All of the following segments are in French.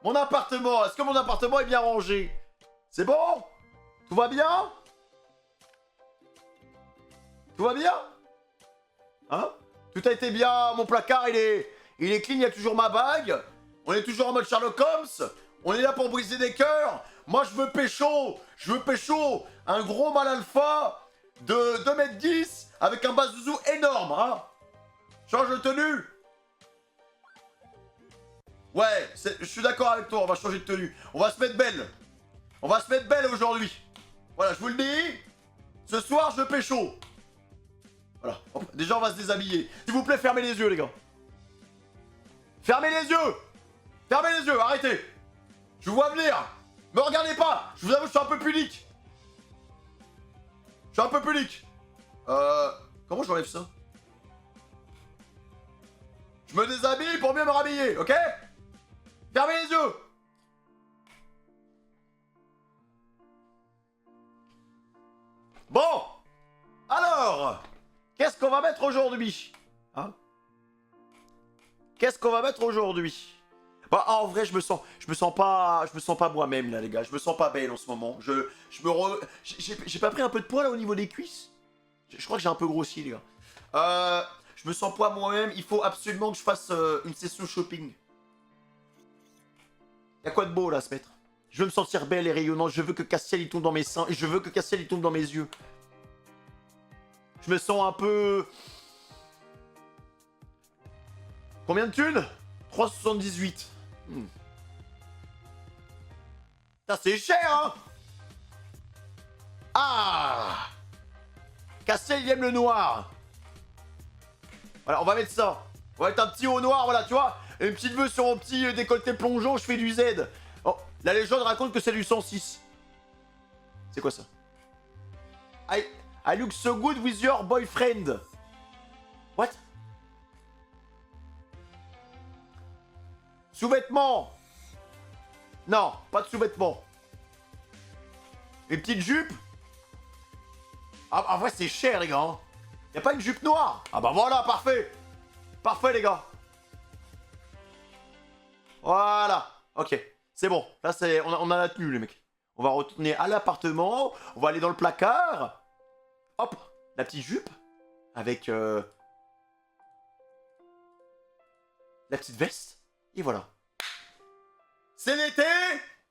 Mon appartement, est-ce que mon appartement est bien rangé? C'est bon? Tout va bien? Tout va bien? Hein? Tout a été bien, mon placard il est clean, il y a toujours ma bague. On est toujours en mode Sherlock Holmes. On est là pour briser des cœurs. Moi je veux pécho un gros mâle alpha de 2m10 avec un bazouzou énorme, hein. Change de tenue. Ouais, je suis d'accord avec toi, on va changer de tenue. On va se mettre belle. On va se mettre belle aujourd'hui. Voilà, je vous le dis. Ce soir, je pécho. Voilà, hop, déjà on va se déshabiller. S'il vous plaît, fermez les yeux, les gars. Fermez les yeux. Fermez les yeux, arrêtez. Je vous vois venir. Me regardez pas. Je vous avoue, je suis un peu pudique. Je suis un peu pudique. Comment j'enlève ça? Je me déshabille pour mieux me rhabiller, ok? Fermez les yeux. Bon. Alors, qu'est-ce qu'on va mettre aujourd'hui? Hein? Qu'est-ce qu'on va mettre aujourd'hui? Bah, en vrai, je me sens pas moi-même là, les gars. Je me sens pas belle en ce moment. J'ai pas pris un peu de poids là au niveau des cuisses? Je crois que j'ai un peu grossi, les gars. Je me sens pas moi-même. Il faut absolument que je fasse une session shopping. Y'a quoi de beau là à se mettre? Je veux me sentir belle et rayonnante. Je veux que Castiel il tombe dans mes seins et je veux que Castiel il tombe dans mes yeux. Je me sens un peu. Combien de thunes? 3,78. Ça c'est cher, hein? Ah! Castiel il aime le noir. Voilà, on va mettre ça. On va mettre un petit haut noir, voilà, tu vois. Et une petite vœu sur mon petit décolleté plongeant, je fais du Z. Oh, la légende raconte que c'est du 106. C'est quoi ça? I look so good with your boyfriend. What? Sous-vêtements. Non, pas de sous-vêtements. Une petite jupe. Ah, en vrai, c'est cher, les gars. Hein. Y a pas une jupe noire? Ah bah voilà, parfait. Parfait, les gars. Voilà. Ok, c'est bon. Là, on a la tenue, les mecs. On va retourner à l'appartement. On va aller dans le placard. Hop, la petite jupe. Avec la petite veste. Et voilà. C'est l'été.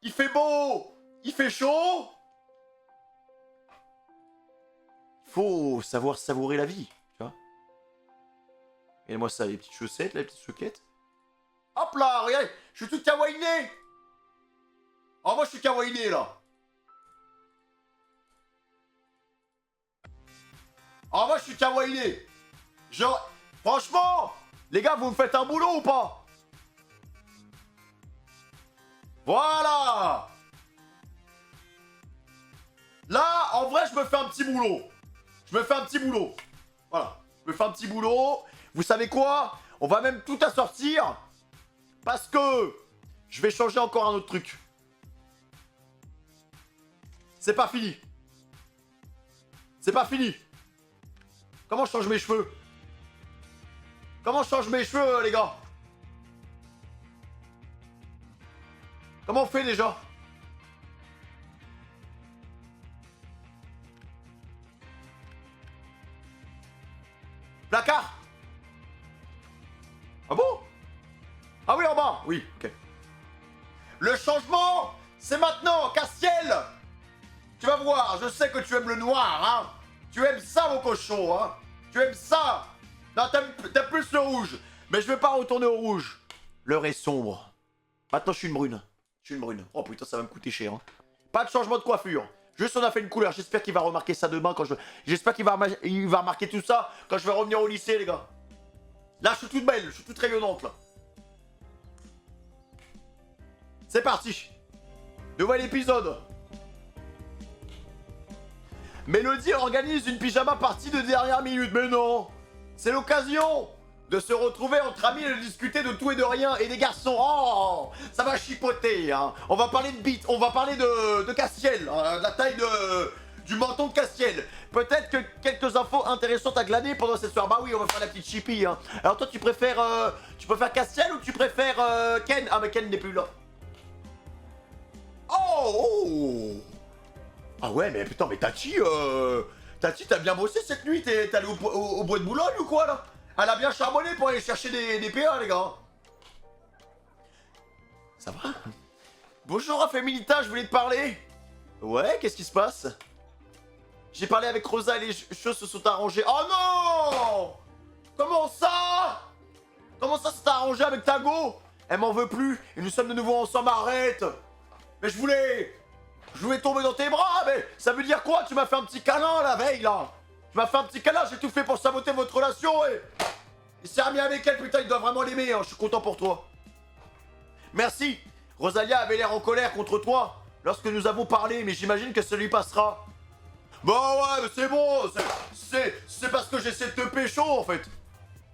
Il fait beau. Il fait chaud. Faut savoir savourer la vie, tu vois. Et moi ça, les petites chaussettes, les petites soquettes. Hop là, regardez, je suis tout kawaiiné. Oh, moi je suis kawaiiné là. Oh, moi je suis kawaiiné. Genre, franchement, les gars, vous me faites un boulot ou pas? Voilà. Là, en vrai, je me fais un petit boulot. Je me fais un petit boulot. Voilà. Je me fais un petit boulot. Vous savez quoi? On va même tout assortir. Parce que je vais changer encore un autre truc. C'est pas fini. C'est pas fini. Comment je change mes cheveux? Comment je change mes cheveux, les gars? Comment on fait déjà? Placard? Ah bon? Ah oui, en bas. Oui, ok. Le changement, c'est maintenant, Castiel. Tu vas voir, je sais que tu aimes le noir, hein. Tu aimes ça, mon cochon, hein. Tu aimes ça. Non, t'aimes plus le rouge. Mais je vais pas retourner au rouge. L'heure est sombre. Maintenant, je suis une brune. Je suis une brune. Oh putain, ça va me coûter cher, hein. Pas de changement de coiffure. Juste, on a fait une couleur. J'espère qu'il va remarquer ça demain quand je... J'espère qu'il va remarquer tout ça quand je vais revenir au lycée, les gars. Là, je suis toute belle. Je suis toute rayonnante, là. C'est parti. Nouvel épisode. Mélodie organise une pyjama party de dernière minute. Mais non. C'est l'occasion de se retrouver entre amis et de discuter de tout et de rien. Et des garçons, oh, ça va chipoter, hein. On va parler de bite, on va parler de Castiel, hein, de la taille du menton de Castiel. Peut-être que quelques infos intéressantes à glaner pendant cette soirée. Bah oui, on va faire la petite chippie, hein. Alors toi, tu préfères Castiel ou tu préfères Ken? Ah, mais Ken n'est plus là. Oh! Ah ouais, mais putain, mais Tati, Tati, t'as bien bossé cette nuit? T'es allé au bois de Boulogne ou quoi, là? Elle a bien charbonné pour aller chercher des PA, les gars. Ça va? Bonjour, Féminita, je voulais te parler. Ouais, qu'est-ce qui se passe? J'ai parlé avec Rosa et les choses se sont arrangées. Oh non! Comment ça? Comment ça s'est arrangé avec Tago? Elle m'en veut plus et nous sommes de nouveau ensemble, arrête! Mais je voulais tomber dans tes bras, mais ça veut dire quoi? Tu m'as fait un petit câlin la veille là! Tu m'as fait un petit câlin, j'ai tout fait pour saboter votre relation et... Il s'est remis avec elle, putain, il doit vraiment l'aimer, hein. Je suis content pour toi. Merci! Rosalia avait l'air en colère contre toi lorsque nous avons parlé, mais j'imagine que ça lui passera. Bah ouais, mais c'est bon, c'est parce que j'essaie de te pécho en fait.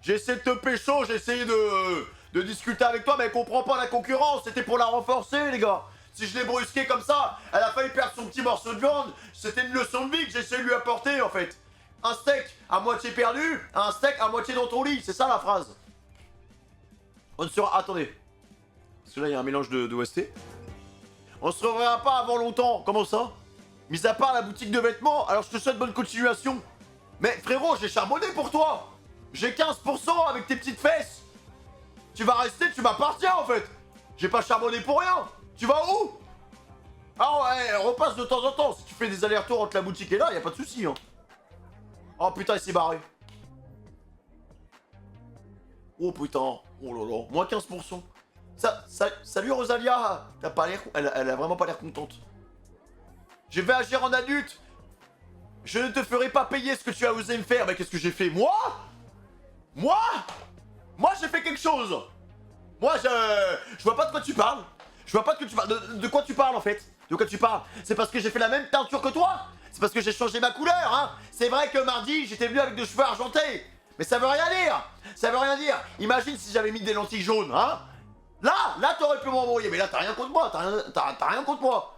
J'essaie de te pécho, j'ai essayé de discuter avec toi, mais elle comprend pas la concurrence, c'était pour la renforcer les gars. Si je l'ai brusqué comme ça, elle a failli perdre son petit morceau de viande, c'était une leçon de vie que j'essaie de lui apporter en fait. Un steak à moitié perdu, un steak à moitié dans ton lit, c'est ça la phrase. On ne sera... Attendez. Parce que là il y a un mélange de OST. On se reverra pas avant longtemps, comment ça? Mis à part la boutique de vêtements, alors je te souhaite bonne continuation. Mais frérot, j'ai charbonné pour toi. J'ai 15% avec tes petites fesses. Tu vas rester, tu m'appartiens en fait. J'ai pas charbonné pour rien. Tu vas où? Ah ouais, repasse de temps en temps. Si tu fais des allers-retours entre la boutique et là, y a pas de souci. Hein. Oh putain, il s'est barré. Oh putain, oh là là, moins 15%. Salut Rosalia. T'as pas l'air... Elle a vraiment pas l'air contente. Je vais agir en adulte. Je ne te ferai pas payer ce que tu as osé me faire. Mais qu'est-ce que j'ai fait? Moi, j'ai fait quelque chose. Moi, je vois pas de quoi tu parles. Je vois pas de quoi tu parles. De quoi tu parles, en fait? De quoi tu parles? C'est parce que j'ai fait la même teinture que toi? C'est parce que j'ai changé ma couleur, hein? C'est vrai que mardi, j'étais venu avec des cheveux argentés. Mais ça veut rien dire. Ça veut rien dire. Imagine si j'avais mis des lentilles jaunes, hein? Là, t'aurais pu m'envoyer. Mais là, t'as rien contre moi. T'as rien contre moi.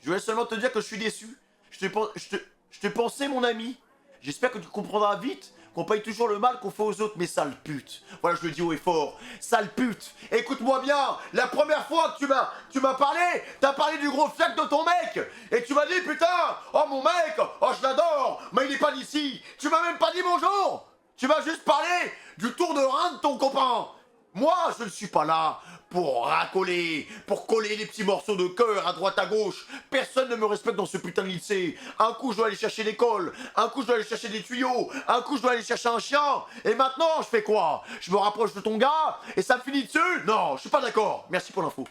Je voulais seulement te dire que je suis déçu. Je te pensais, mon ami. J'espère que tu comprendras vite qu'on paye toujours le mal qu'on fait aux autres, mais sale pute. Voilà, je le dis haut et fort. Sale pute. Écoute-moi bien. La première fois que tu m'as parlé, t'as parlé du gros fiac de ton mec. Et tu m'as dit, putain, oh mon mec, oh je l'adore, mais il est pas d'ici. Tu m'as même pas dit bonjour. Tu m'as juste parlé du tour de rein de ton copain. Moi, je ne suis pas là pour racoler, pour coller les petits morceaux de cœur à droite à gauche. Personne ne me respecte dans ce putain de lycée. Un coup, je dois aller chercher l'école. Un coup, je dois aller chercher des tuyaux. Un coup, je dois aller chercher un chien. Et maintenant, je fais quoi? Je me rapproche de ton gars et ça me finit dessus? Non, je suis pas d'accord. Merci pour l'info.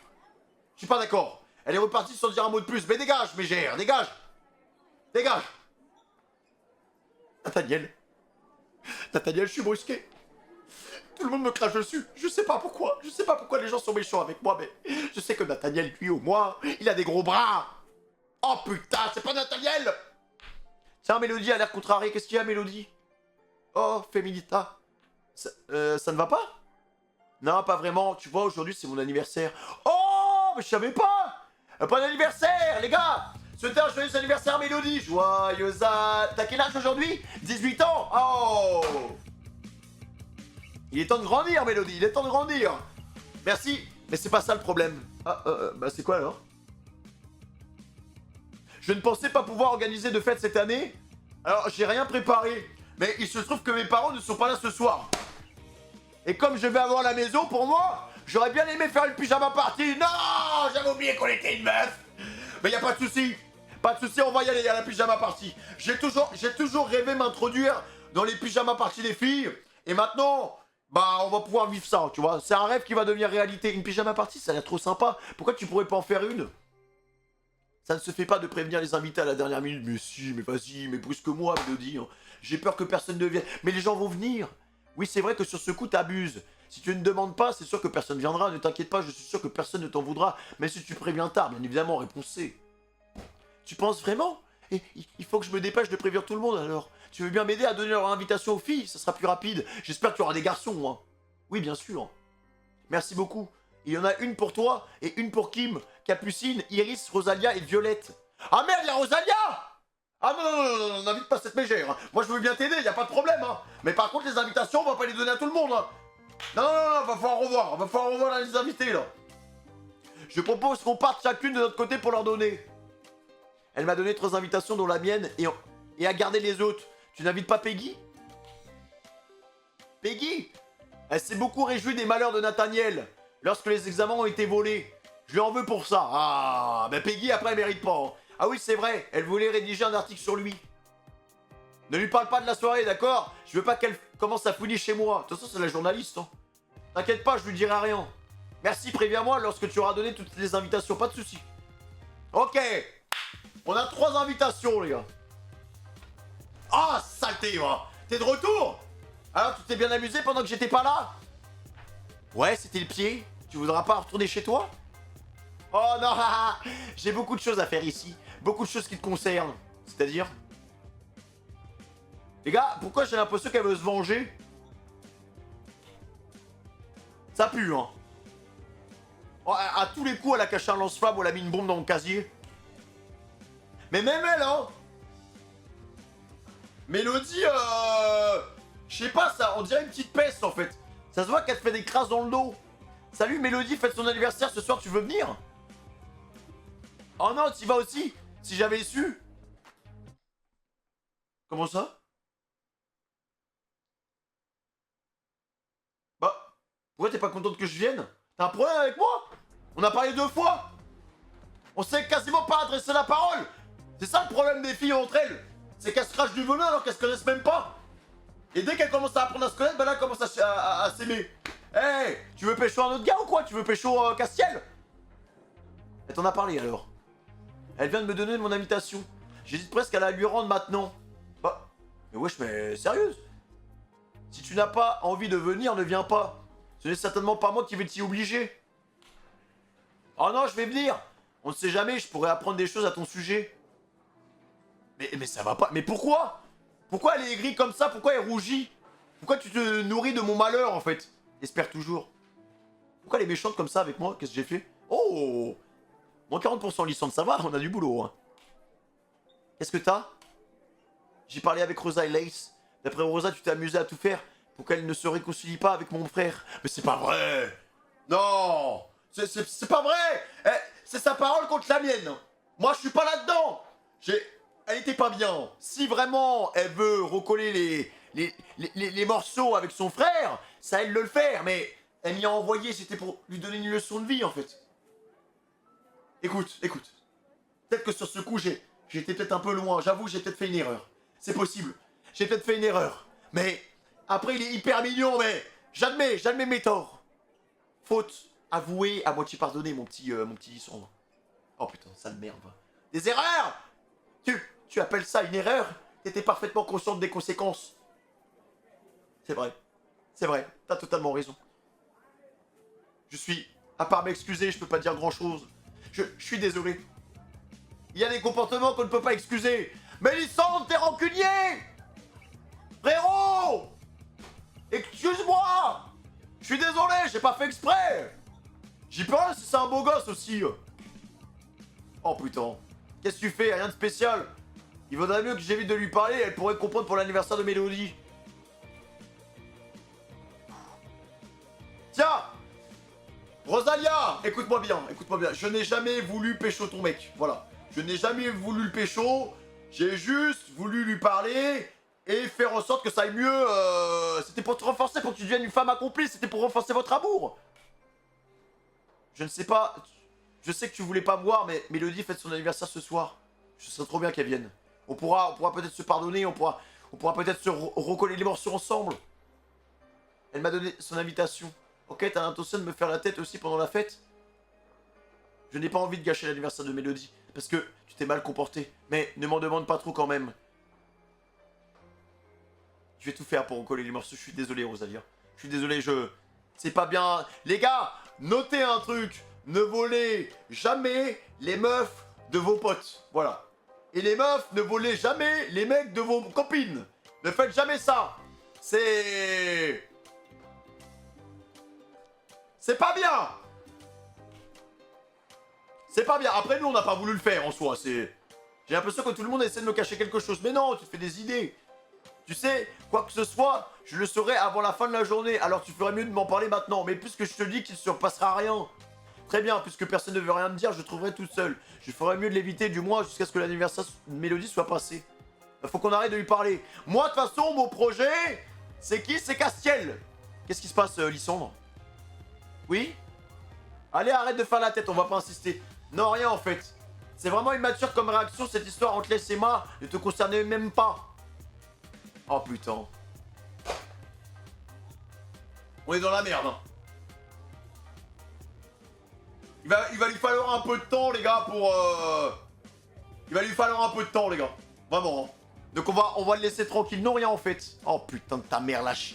Je suis pas d'accord. Elle est repartie sans dire un mot de plus. Mais dégage, Mégère, dégage. Dégage. Nathaniel, je suis brusqué. Tout le monde me crache dessus. Je sais pas pourquoi. Je sais pas pourquoi les gens sont méchants avec moi, mais je sais que Nathaniel, lui, au moins, il a des gros bras. Oh putain, c'est pas Nathaniel. Tiens, Mélodie a l'air contrariée. Qu'est-ce qu'il y a, Mélodie? Oh, Féminita. Ça ne va pas? Non, pas vraiment. Tu vois, aujourd'hui, c'est mon anniversaire. Oh, mais je savais pas. Bon anniversaire, les gars. Souhaitez un joyeux anniversaire, Mélodie. Joyeux à... T'as quel âge aujourd'hui? 18 ans. Oh. Il est temps de grandir, Mélodie, il est temps de grandir. Merci, mais c'est pas ça le problème. Ah, bah c'est quoi alors? Je ne pensais pas pouvoir organiser de fête cette année. Alors, j'ai rien préparé. Mais il se trouve que mes parents ne sont pas là ce soir. Et comme je vais avoir la maison pour moi, j'aurais bien aimé faire une pyjama party. Non, j'avais oublié qu'on était une meuf. Mais y a pas de souci. Pas de souci, on va y aller à la pyjama party. J'ai toujours rêvé m'introduire dans les pyjama party des filles. Et maintenant... Bah, on va pouvoir vivre ça, tu vois. C'est un rêve qui va devenir réalité. Une pyjama party, ça a l'air trop sympa. Pourquoi tu pourrais pas en faire une? Ça ne se fait pas de prévenir les invités à la dernière minute. Mais si, mais vas-y, mais brusque-moi, Mélodie. Hein. J'ai peur que personne ne vienne. Mais les gens vont venir. Oui, c'est vrai que sur ce coup, t'abuses. Si tu ne demandes pas, c'est sûr que personne viendra. Ne t'inquiète pas, je suis sûr que personne ne t'en voudra. Mais si tu préviens tard, bien évidemment, réponse C. Tu penses vraiment? Et il faut que je me dépêche de prévenir tout le monde alors. Tu veux bien m'aider à donner leur invitation aux filles? Ça sera plus rapide. J'espère que tu auras des garçons, hein. Oui, bien sûr. Merci beaucoup. Il y en a une pour toi et une pour Kim, Capucine, Iris, Rosalia et Violette. Ah merde, il y a Rosalia! Ah non, n'invite pas cette mégère. Hein. Moi, je veux bien t'aider, y a pas de problème. Hein. Mais par contre, les invitations, on va pas les donner à tout le monde. Hein. Non, va falloir revoir. Va falloir revoir les invités, là. Je propose qu'on parte chacune de notre côté pour leur donner. Elle m'a donné 3 invitations dont la mienne et a gardé les autres. Tu n'invites pas Peggy? Peggy? Elle s'est beaucoup réjouie des malheurs de Nathaniel lorsque les examens ont été volés. Je lui en veux pour ça. Ah, mais Peggy après elle mérite pas. Hein. Ah oui c'est vrai, elle voulait rédiger un article sur lui. Ne lui parle pas de la soirée, d'accord? Je veux pas qu'elle commence à fouiller chez moi. De toute façon c'est la journaliste. Hein. T'inquiète pas, je lui dirai rien. Merci, préviens-moi lorsque tu auras donné toutes les invitations, pas de soucis. Ok. On a 3 invitations les gars. Ah, saleté, va. T'es de retour? Alors, tu t'es bien amusé pendant que j'étais pas là? Ouais, c'était le pied. Tu voudras pas retourner chez toi? Oh non, j'ai beaucoup de choses à faire ici. Beaucoup de choses qui te concernent. C'est-à-dire? Les gars, pourquoi j'ai l'impression qu'elle veut se venger? Ça pue, hein. Oh, à tous les coups, elle a caché un lance-flamme ou elle a mis une bombe dans mon casier. Mais même elle, hein. Mélodie, je sais pas, ça, on dirait une petite peste en fait. Ça se voit qu'elle te fait des crasses dans le dos. Salut Mélodie, fête son anniversaire ce soir, tu veux venir? Oh non, t'y vas aussi? Si j'avais su. Comment ça? Bah, pourquoi t'es pas contente que je vienne? T'as un problème avec moi? On a parlé 2 fois. On s'est quasiment pas adressé la parole. C'est ça le problème des filles entre elles. C'est qu'elles se crachent du venin alors qu'elles se connaissent même pas. Et dès qu'elles commencent à apprendre à se connaître, bah là, elles commencent à s'aimer. Hey, tu veux pécho un autre gars ou quoi? Tu veux pécho Castiel? Elle t'en a parlé alors. Elle vient de me donner mon invitation. J'hésite presque à la lui rendre maintenant. Bah, mais wesh, mais sérieuse? Si tu n'as pas envie de venir, ne viens pas. Ce n'est certainement pas moi qui vais t'y obliger. Oh non, je vais venir. On ne sait jamais, je pourrais apprendre des choses à ton sujet. Mais ça va pas. Mais pourquoi? Pourquoi elle est aigrie comme ça? Pourquoi elle rougit? Pourquoi tu te nourris de mon malheur en fait? Espère toujours. Pourquoi elle est méchante comme ça avec moi? Qu'est-ce que j'ai fait? Oh! Moins 40% licence, ça va, on a du boulot. Hein. Qu'est-ce que t'as? J'ai parlé avec Rosa et Lace. D'après Rosa, tu t'es amusé à tout faire pour qu'elle ne se réconcilie pas avec mon frère. Mais c'est pas vrai! Non! C'est pas vrai! C'est sa parole contre la mienne! Moi, je suis pas là-dedans! Elle était pas bien. Si vraiment elle veut recoller les morceaux avec son frère, ça elle le faire, mais elle m'y a envoyé, c'était pour lui donner une leçon de vie en fait. Écoute. Peut-être que sur ce coup, j'ai été peut-être un peu loin, j'avoue, j'ai peut-être fait une erreur. C'est possible. J'ai peut-être fait une erreur. Mais après, il est hyper mignon, mais j'admets mes torts. Faute avouée, à moitié pardonnée, mon petit Lissandre. Oh putain, sale merde. Des erreurs! Tu appelles ça une erreur? T'étais parfaitement consciente des conséquences. C'est vrai, t'as totalement raison. À part m'excuser, je peux pas dire grand chose. Je suis désolé. Il y a des comportements qu'on ne peut pas excuser. Mélissandre, t'es rancunier! Frérot! Excuse-moi! Je suis désolé, j'ai pas fait exprès! J'y peux rien si c'est un beau gosse aussi. Oh putain. Qu'est-ce que tu fais? Rien de spécial. Il vaudrait mieux que j'évite de lui parler, elle pourrait comprendre pour l'anniversaire de Mélodie. Tiens! Rosalia! Écoute-moi bien. Je n'ai jamais voulu pécho ton mec. Voilà. Je n'ai jamais voulu le pécho. J'ai juste voulu lui parler et faire en sorte que ça aille mieux. C'était pour te renforcer, pour que tu deviennes une femme accomplie. C'était pour renforcer votre amour. Je ne sais pas. Je sais que tu voulais pas me voir, mais Mélodie fête son anniversaire ce soir. Ce serait trop bien qu'elle vienne. On pourra peut-être se pardonner, on pourra peut-être se recoller les morceaux ensemble. Elle m'a donné son invitation. Ok, t'as l'intention de me faire la tête aussi pendant la fête? Je n'ai pas envie de gâcher l'anniversaire de Mélodie, parce que tu t'es mal comporté. Mais ne m'en demande pas trop quand même. Je vais tout faire pour recoller les morceaux, je suis désolé Rosalia. Je suis désolé, c'est pas bien. Les gars, notez un truc. Ne volez jamais les meufs de vos potes. Voilà. Et les meufs, ne volez jamais les mecs de vos copines. Ne faites jamais ça. C'est pas bien. C'est pas bien. Après, nous, on n'a pas voulu le faire en soi. J'ai l'impression que tout le monde essaie de me cacher quelque chose. Mais non, tu te fais des idées. Tu sais, quoi que ce soit, je le saurai avant la fin de la journée. Alors tu ferais mieux de m'en parler maintenant. Mais puisque je te dis qu'il ne se passera rien. Très bien, puisque personne ne veut rien me dire, je trouverai tout seul. Je ferai mieux de l'éviter, du moins jusqu'à ce que l'anniversaire de Mélodie soit passé. Faut qu'on arrête de lui parler. Moi, de toute façon, mon projet, c'est qui? C'est Castiel. Qu'est-ce qui se passe, Lysandre? Oui? Allez, arrête de faire la tête, on va pas insister. Non, rien en fait. C'est vraiment immature comme réaction, cette histoire entre les et moi ne te concernait même pas. Oh putain. On est dans la merde, hein. Il va lui falloir un peu de temps, les gars, pour... Il va lui falloir un peu de temps, les gars. Vraiment, hein. Donc on va le laisser tranquille. Non, rien en fait. Oh putain de ta mère, lâche.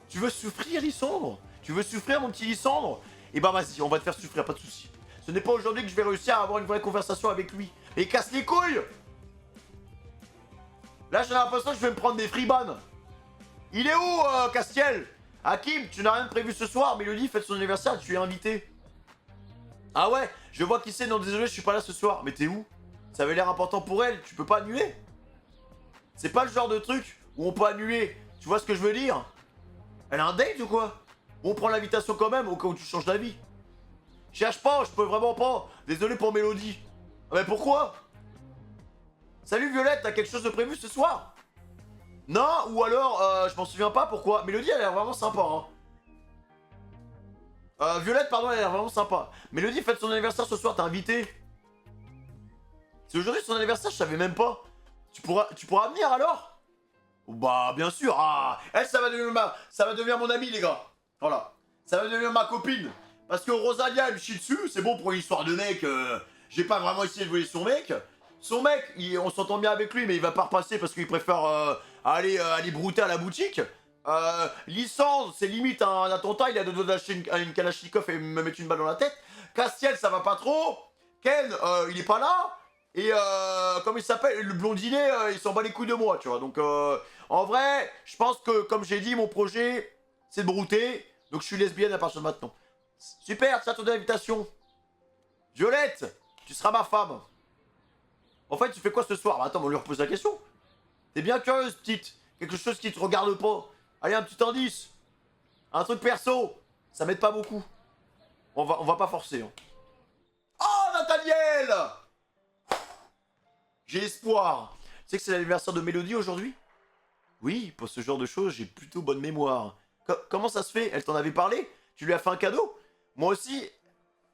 Tu veux souffrir, Lysandre? Tu veux souffrir, mon petit Lysandre? Eh ben vas-y, on va te faire souffrir, pas de soucis. Ce n'est pas aujourd'hui que je vais réussir à avoir une vraie conversation avec lui. Et il casse les couilles. Là, j'ai l'impression que je vais me prendre des freeban. Il est où, Castiel? Hakim, tu n'as rien de prévu ce soir. Mélodie fête son anniversaire, tu es invité. Ah ouais, je vois qui c'est. Non, désolé, je suis pas là ce soir. Mais t'es où? Ça avait l'air important pour elle, tu peux pas annuler? C'est pas le genre de truc où on peut annuler. Tu vois ce que je veux dire? Elle a un date ou quoi? On prend l'invitation quand même, au cas où tu changes d'avis. Cherche pas, je peux vraiment pas. Désolé pour Mélodie. Ah mais pourquoi? Salut Violette, t'as quelque chose de prévu ce soir? Non, ou alors, je m'en souviens pas, pourquoi? Mélodie, elle a l'air vraiment sympa, hein. Violette, pardon, elle a l'air vraiment sympa. Mélodie fête son anniversaire ce soir, t'es invité. C'est aujourd'hui son anniversaire, je savais même pas. Tu pourras venir alors? Bah, bien sûr. Ah, elle, ça va devenir mon amie, les gars. Voilà. Ça va devenir ma copine. Parce que Rosalia, elle me chie dessus. C'est bon pour une histoire de mec. J'ai pas vraiment essayé de voler son mec. Son mec, on s'entend bien avec lui, mais il va pas repasser parce qu'il préfère aller brouter à la boutique. Licence, c'est limite un attentat. Il a deux doigts d'acheter une Kalachnikov et me mettre une balle dans la tête. Castiel, ça va pas trop. Ken, il est pas là. Et comme il s'appelle, le blondinet, il s'en bat les couilles de moi, tu vois. Donc, en vrai, je pense que, comme j'ai dit, mon projet, c'est de brouter. Donc, je suis lesbienne à partir de maintenant. Super, tiens ton invitation. Violette, tu seras ma femme. En fait, tu fais quoi ce soir? Bah, attends, on lui repose la question. T'es bien curieuse, petite. Quelque chose qui te regarde pas. Allez, un petit indice. Un truc perso. Ça m'aide pas beaucoup. On va pas forcer. Hein. Oh, Nathaniel! J'ai espoir. Tu sais que c'est l'anniversaire de Mélodie aujourd'hui? Oui, pour ce genre de choses, j'ai plutôt bonne mémoire. Comment ça se fait? Elle t'en avait parlé? Tu lui as fait un cadeau? Moi aussi.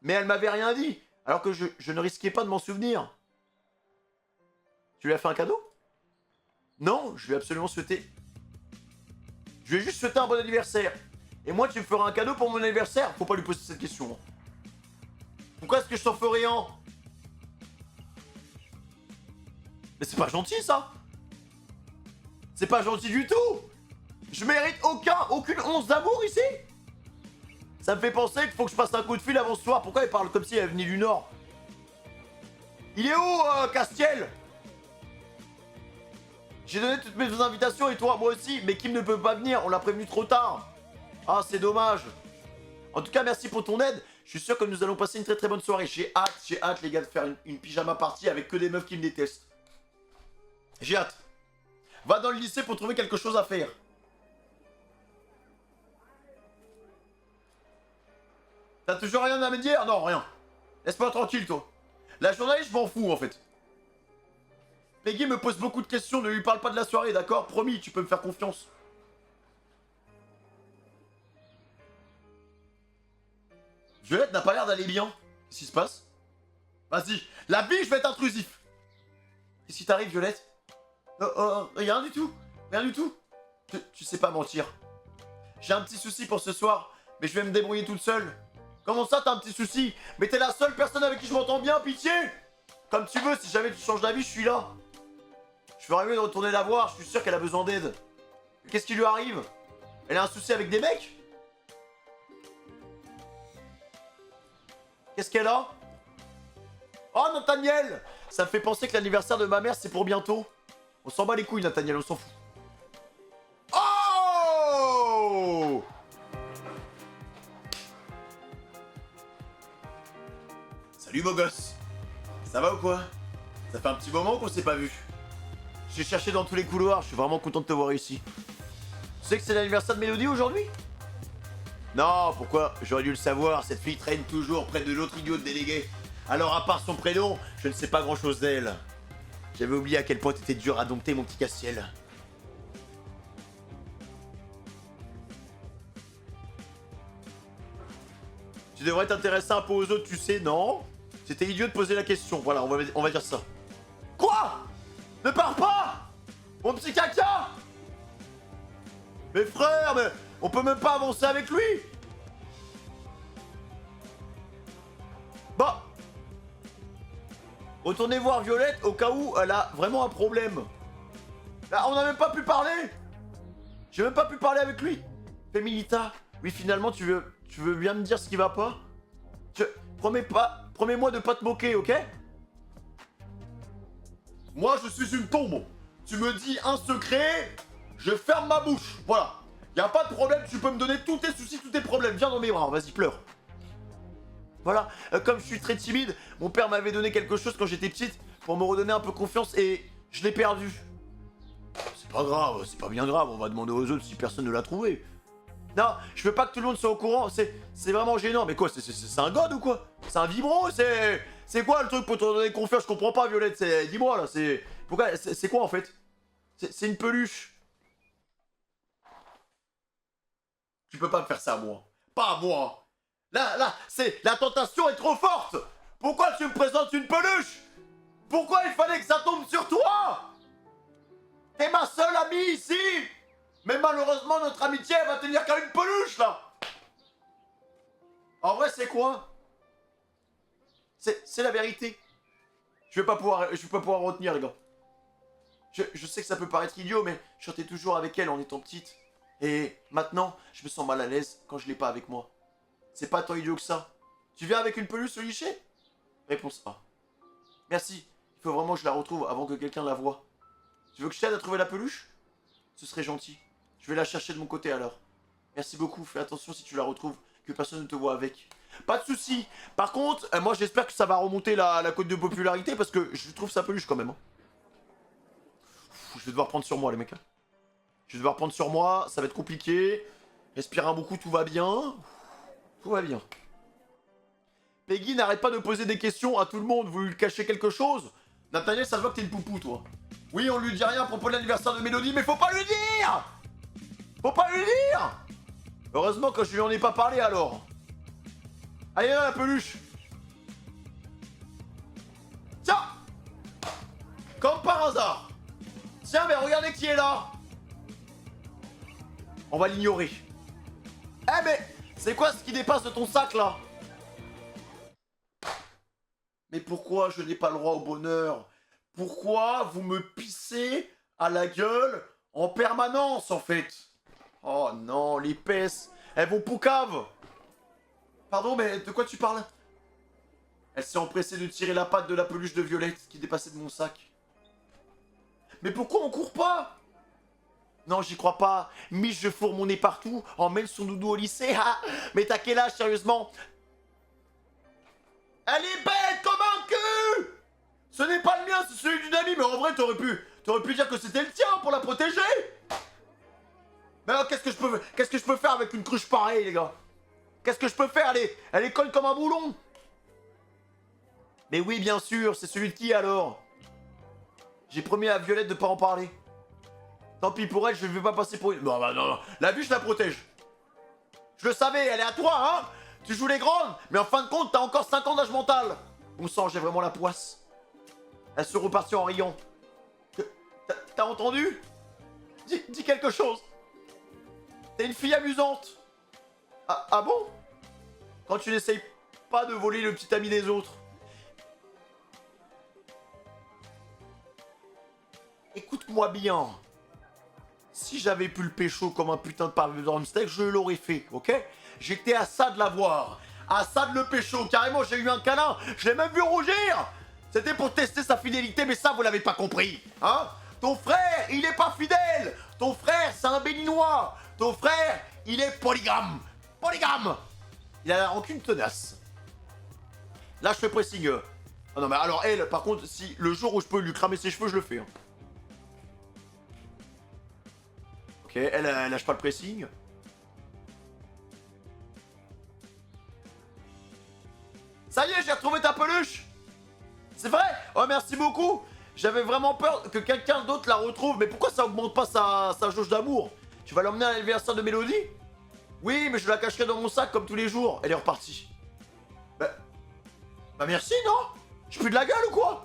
Mais elle m'avait rien dit. Alors que je ne risquais pas de m'en souvenir. Tu lui as fait un cadeau? Non, je lui ai absolument souhaité... Je lui ai juste souhaité un bon anniversaire. Et moi, tu me feras un cadeau pour mon anniversaire? Faut pas lui poser cette question. Pourquoi est-ce que je t'en ferais un? Mais c'est pas gentil, ça. C'est pas gentil du tout. Je mérite aucune once d'amour ici. Ça me fait penser qu'il faut que je passe un coup de fil avant ce soir. Pourquoi il parle comme si elle venait du Nord? Il est où, Castiel? J'ai donné toutes mes invitations et toi, moi aussi. Mais Kim ne peut pas venir, on l'a prévenu trop tard. Ah, c'est dommage. En tout cas, merci pour ton aide. Je suis sûr que nous allons passer une très bonne soirée. J'ai hâte, les gars, de faire une pyjama party avec que des meufs qui me détestent. J'ai hâte. Va dans le lycée pour trouver quelque chose à faire. T'as toujours rien à me dire? Non, rien. Laisse-moi tranquille, toi. La journaliste, je m'en fous, en fait. Peggy me pose beaucoup de questions, ne lui parle pas de la soirée, d'accord? Promis, tu peux me faire confiance. Violette n'a pas l'air d'aller bien. Qu'est-ce qui se passe? Vas-y, la vie, je vais être intrusif. Qu'est-ce qui t'arrive, Violette? Rien du tout. Rien du tout. Tu sais pas mentir. J'ai un petit souci pour ce soir, mais je vais me débrouiller toute seule. Comment ça, t'as un petit souci? Mais t'es la seule personne avec qui je m'entends bien, pitié! Comme tu veux, si jamais tu changes d'avis, je suis là. Je ferais mieux de retourner la voir, je suis sûr qu'elle a besoin d'aide. Qu'est-ce qui lui arrive? Elle a un souci avec des mecs? Qu'est-ce qu'elle a? Oh, Nathaniel! Ça me fait penser que l'anniversaire de ma mère, c'est pour bientôt. On s'en bat les couilles, Nathaniel, on s'en fout. Oh! Salut, beau gosse. Ça va ou quoi? Ça fait un petit moment qu'on s'est pas vu. J'ai cherché dans tous les couloirs, je suis vraiment content de te voir ici. Tu sais que c'est l'anniversaire de Mélodie aujourd'hui? Non, pourquoi? J'aurais dû le savoir, cette fille traîne toujours près de l'autre idiot de délégué. Alors à part son prénom, je ne sais pas grand chose d'elle. J'avais oublié à quel point t'étais dur à dompter, mon petit Castiel. Tu devrais t'intéresser un peu aux autres, tu sais, non? C'était idiot de poser la question, voilà, on va dire ça. Quoi? Ne pars pas! Mon petit caca! Mais frère, mais on peut même pas avancer avec lui! Bah! Retournez voir Violette au cas où elle a vraiment un problème. Là, on n'a même pas pu parler! J'ai même pas pu parler avec lui! Féminita, oui, finalement, tu veux bien me dire ce qui va pas? Promets-moi de pas te moquer, ok? Moi, je suis une tombe. Tu me dis un secret, je ferme ma bouche. Voilà. Y a pas de problème, tu peux me donner tous tes soucis, tous tes problèmes. Viens dans mes bras, vas-y, pleure. Voilà, comme je suis très timide, mon père m'avait donné quelque chose quand j'étais petite pour me redonner un peu confiance et je l'ai perdu. C'est pas grave, c'est pas bien grave, on va demander aux autres si personne ne l'a trouvé. Non, je veux pas que tout le monde soit au courant, c'est vraiment gênant. Mais quoi, c'est un god ou quoi? C'est un vibro? C'est quoi le truc pour te donner confiance? Je comprends pas, Violette, dis-moi là, Pourquoi, c'est quoi en fait? C'est une peluche. Tu peux pas me faire ça à moi. Pas à moi. Là, la tentation est trop forte. Pourquoi tu me présentes une peluche? Pourquoi il fallait que ça tombe sur toi? T'es ma seule amie ici. Mais malheureusement, notre amitié, elle va tenir qu'à une peluche, là. En vrai, c'est quoi? C'est la vérité. Je vais pas pouvoir retenir, les gars. Je sais que ça peut paraître idiot, mais je chantais toujours avec elle en étant petite. Et maintenant, je me sens mal à l'aise quand je l'ai pas avec moi. C'est pas tant idiot que ça. Tu viens avec une peluche au lycée? Réponse A. Merci. Il faut vraiment que je la retrouve avant que quelqu'un la voie. Tu veux que je t'aide à trouver la peluche? Ce serait gentil. Je vais la chercher de mon côté alors. Merci beaucoup, fais attention si tu la retrouves, que personne ne te voit avec. Pas de soucis. Par contre, moi j'espère que ça va remonter la cote de popularité parce que je trouve ça peluche quand même. Hein. Je vais devoir prendre sur moi les mecs. Hein. Je vais devoir prendre sur moi, ça va être compliqué. Respire un bon coup, tout va bien. Tout va bien. Peggy n'arrête pas de poser des questions à tout le monde, vous lui cachez quelque chose? Nathaniel, ça se voit que t'es une poupou toi. Oui, on lui dit rien à propos de l'anniversaire de Mélodie, mais faut pas lui dire! Faut pas lui dire! Heureusement que je lui en ai pas parlé alors. Allez là la peluche. Tiens! Comme par hasard. Tiens mais regardez qui est là. On va l'ignorer. Eh mais c'est quoi ce qui dépasse de ton sac là? Mais pourquoi je n'ai pas le droit au bonheur? Pourquoi vous me pissez à la gueule en permanence en fait? Oh non, l'épaisse, elles vont poucave. Pardon, mais de quoi tu parles? Elle s'est empressée de tirer la patte de la peluche de Violette qui dépassait de mon sac. Mais pourquoi on court pas? Non, j'y crois pas. Mich, je fourre mon nez partout, emmène son doudou au lycée. Ah, mais t'as quel âge, sérieusement? Elle est bête comme un cul! Ce n'est pas le mien, c'est celui d'une amie, mais en vrai, t'aurais pu dire que c'était le tien pour la protéger! Mais alors, qu'est-ce que je peux faire avec une cruche pareille, les gars? Qu'est-ce que je peux faire? Elle est colle comme un boulon! Mais oui, bien sûr, c'est celui de qui alors? J'ai promis à Violette de pas en parler. Tant pis pour elle, je ne vais pas passer pour une... Non, non, la vue, je la protège. Je le savais, elle est à toi, hein? Tu joues les grandes, mais en fin de compte, t'as encore 5 ans d'âge mental. Bon sang, j'ai vraiment la poisse. Elle se repartit en riant. T'as entendu? Dis quelque chose. T'es une fille amusante. Ah bon? Quand tu n'essayes pas de voler le petit ami des autres. Écoute-moi bien. Si j'avais pu le pécho comme un putain de parmesan steak, je l'aurais fait, ok? J'étais à ça de l'avoir. À ça de le pécho. Carrément, j'ai eu un câlin. Je l'ai même vu rougir. C'était pour tester sa fidélité, mais ça, vous l'avez pas compris. Hein? Ton frère, il est pas fidèle. Ton frère, c'est un béninois. Ton frère, il est polygame. Polygame. Il a la rancune tenace. Là, je fais pressing. Ah non, mais alors, elle, par contre, si le jour où je peux lui cramer ses cheveux, je le fais. Hein. Ok, elle lâche pas le pressing. Ça y est, j'ai retrouvé ta peluche. C'est vrai? Oh, merci beaucoup. J'avais vraiment peur que quelqu'un d'autre la retrouve. Mais pourquoi ça augmente pas sa jauge d'amour? Tu vas l'emmener à l'anniversaire de Mélodie? Oui, mais je la cacherai dans mon sac comme tous les jours. Elle est repartie. Bah merci, non? J'ai plus de la gueule ou quoi?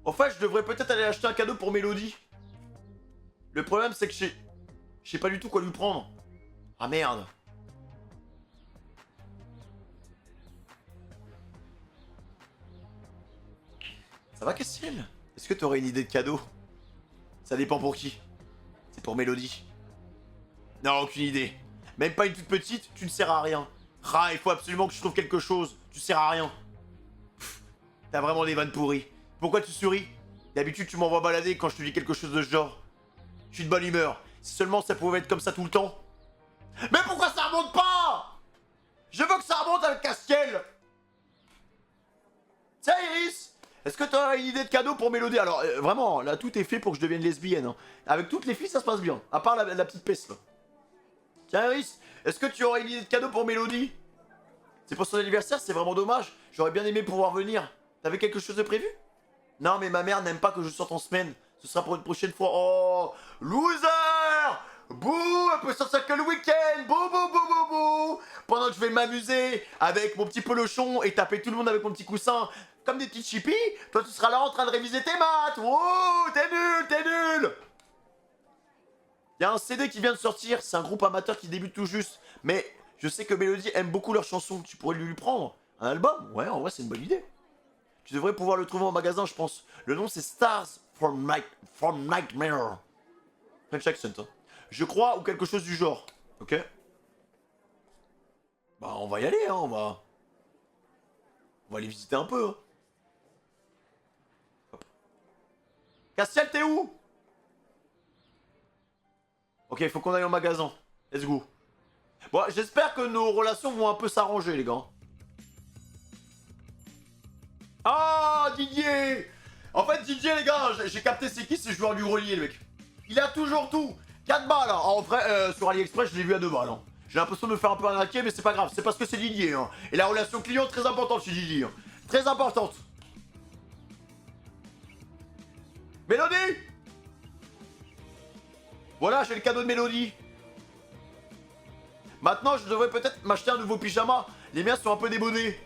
En fait, je devrais peut-être aller acheter un cadeau pour Mélodie. Le problème, c'est que je sais pas du tout quoi lui prendre. Ah merde. Ça va, Castiel? Est-ce que t'aurais une idée de cadeau? Ça dépend pour qui. C'est pour Mélodie. Non, aucune idée. Même pas une toute petite, tu ne sers à rien. Ah, il faut absolument que je trouve quelque chose. Tu sers à rien. T'as vraiment des vannes pourries. Pourquoi tu souris? D'habitude, tu m'envoies balader quand je te dis quelque chose de ce genre. Je suis de bonne humeur. Si seulement ça pouvait être comme ça tout le temps. Mais pourquoi ça remonte pas? Je veux que ça remonte avec Castiel. Tiens, Iris, est-ce que t'as une idée de cadeau pour Mélodie? Alors, vraiment, là, tout est fait pour que je devienne lesbienne. Hein. Avec toutes les filles, ça se passe bien. À part la petite peste, là. Tiens, Iris, est-ce que tu aurais une idée de cadeau pour Mélodie? C'est pour son anniversaire, c'est vraiment dommage. J'aurais bien aimé pouvoir venir. T'avais quelque chose de prévu? Non, mais ma mère n'aime pas que je sorte en semaine. Ce sera pour une prochaine fois. Oh, loser! Bouh, elle peut sortir que le week-end. Bouh, bouh, bouh, bouh, bouh. Pendant que je vais m'amuser avec mon petit pelochon et taper tout le monde avec mon petit coussin comme des petites chippies, toi tu seras là en train de réviser tes maths. Oh, t'es nul, t'es nul. Il y a un CD qui vient de sortir, c'est un groupe amateur qui débute tout juste. Mais je sais que Mélodie aime beaucoup leurs chansons. Tu pourrais lui prendre un album? Ouais, en vrai, c'est une bonne idée. Tu devrais pouvoir le trouver en magasin, je pense. Le nom, c'est Stars from Nightmare. French accent, hein. Je crois, ou quelque chose du genre. Ok? Bah, on va y aller, hein, on va aller visiter un peu, hein. Hop. Castiel, t'es où? Ok, il faut qu'on aille au magasin. Let's go. Bon, j'espère que nos relations vont un peu s'arranger, les gars. Ah, Didier! En fait, Didier, les gars, j'ai capté c'est qui, c'est joueur du grelier, le mec. Il a toujours tout. 4 balles, hein. En vrai, sur AliExpress, je l'ai vu à 2 balles. Hein. J'ai l'impression de me faire un peu arnaquer, mais c'est pas grave. C'est parce que c'est Didier. Hein. Et la relation client, très importante chez Didier. Hein. Très importante. Mélodie! Voilà, j'ai le cadeau de Mélodie. Maintenant, je devrais peut-être m'acheter un nouveau pyjama. Les miens sont un peu débonés.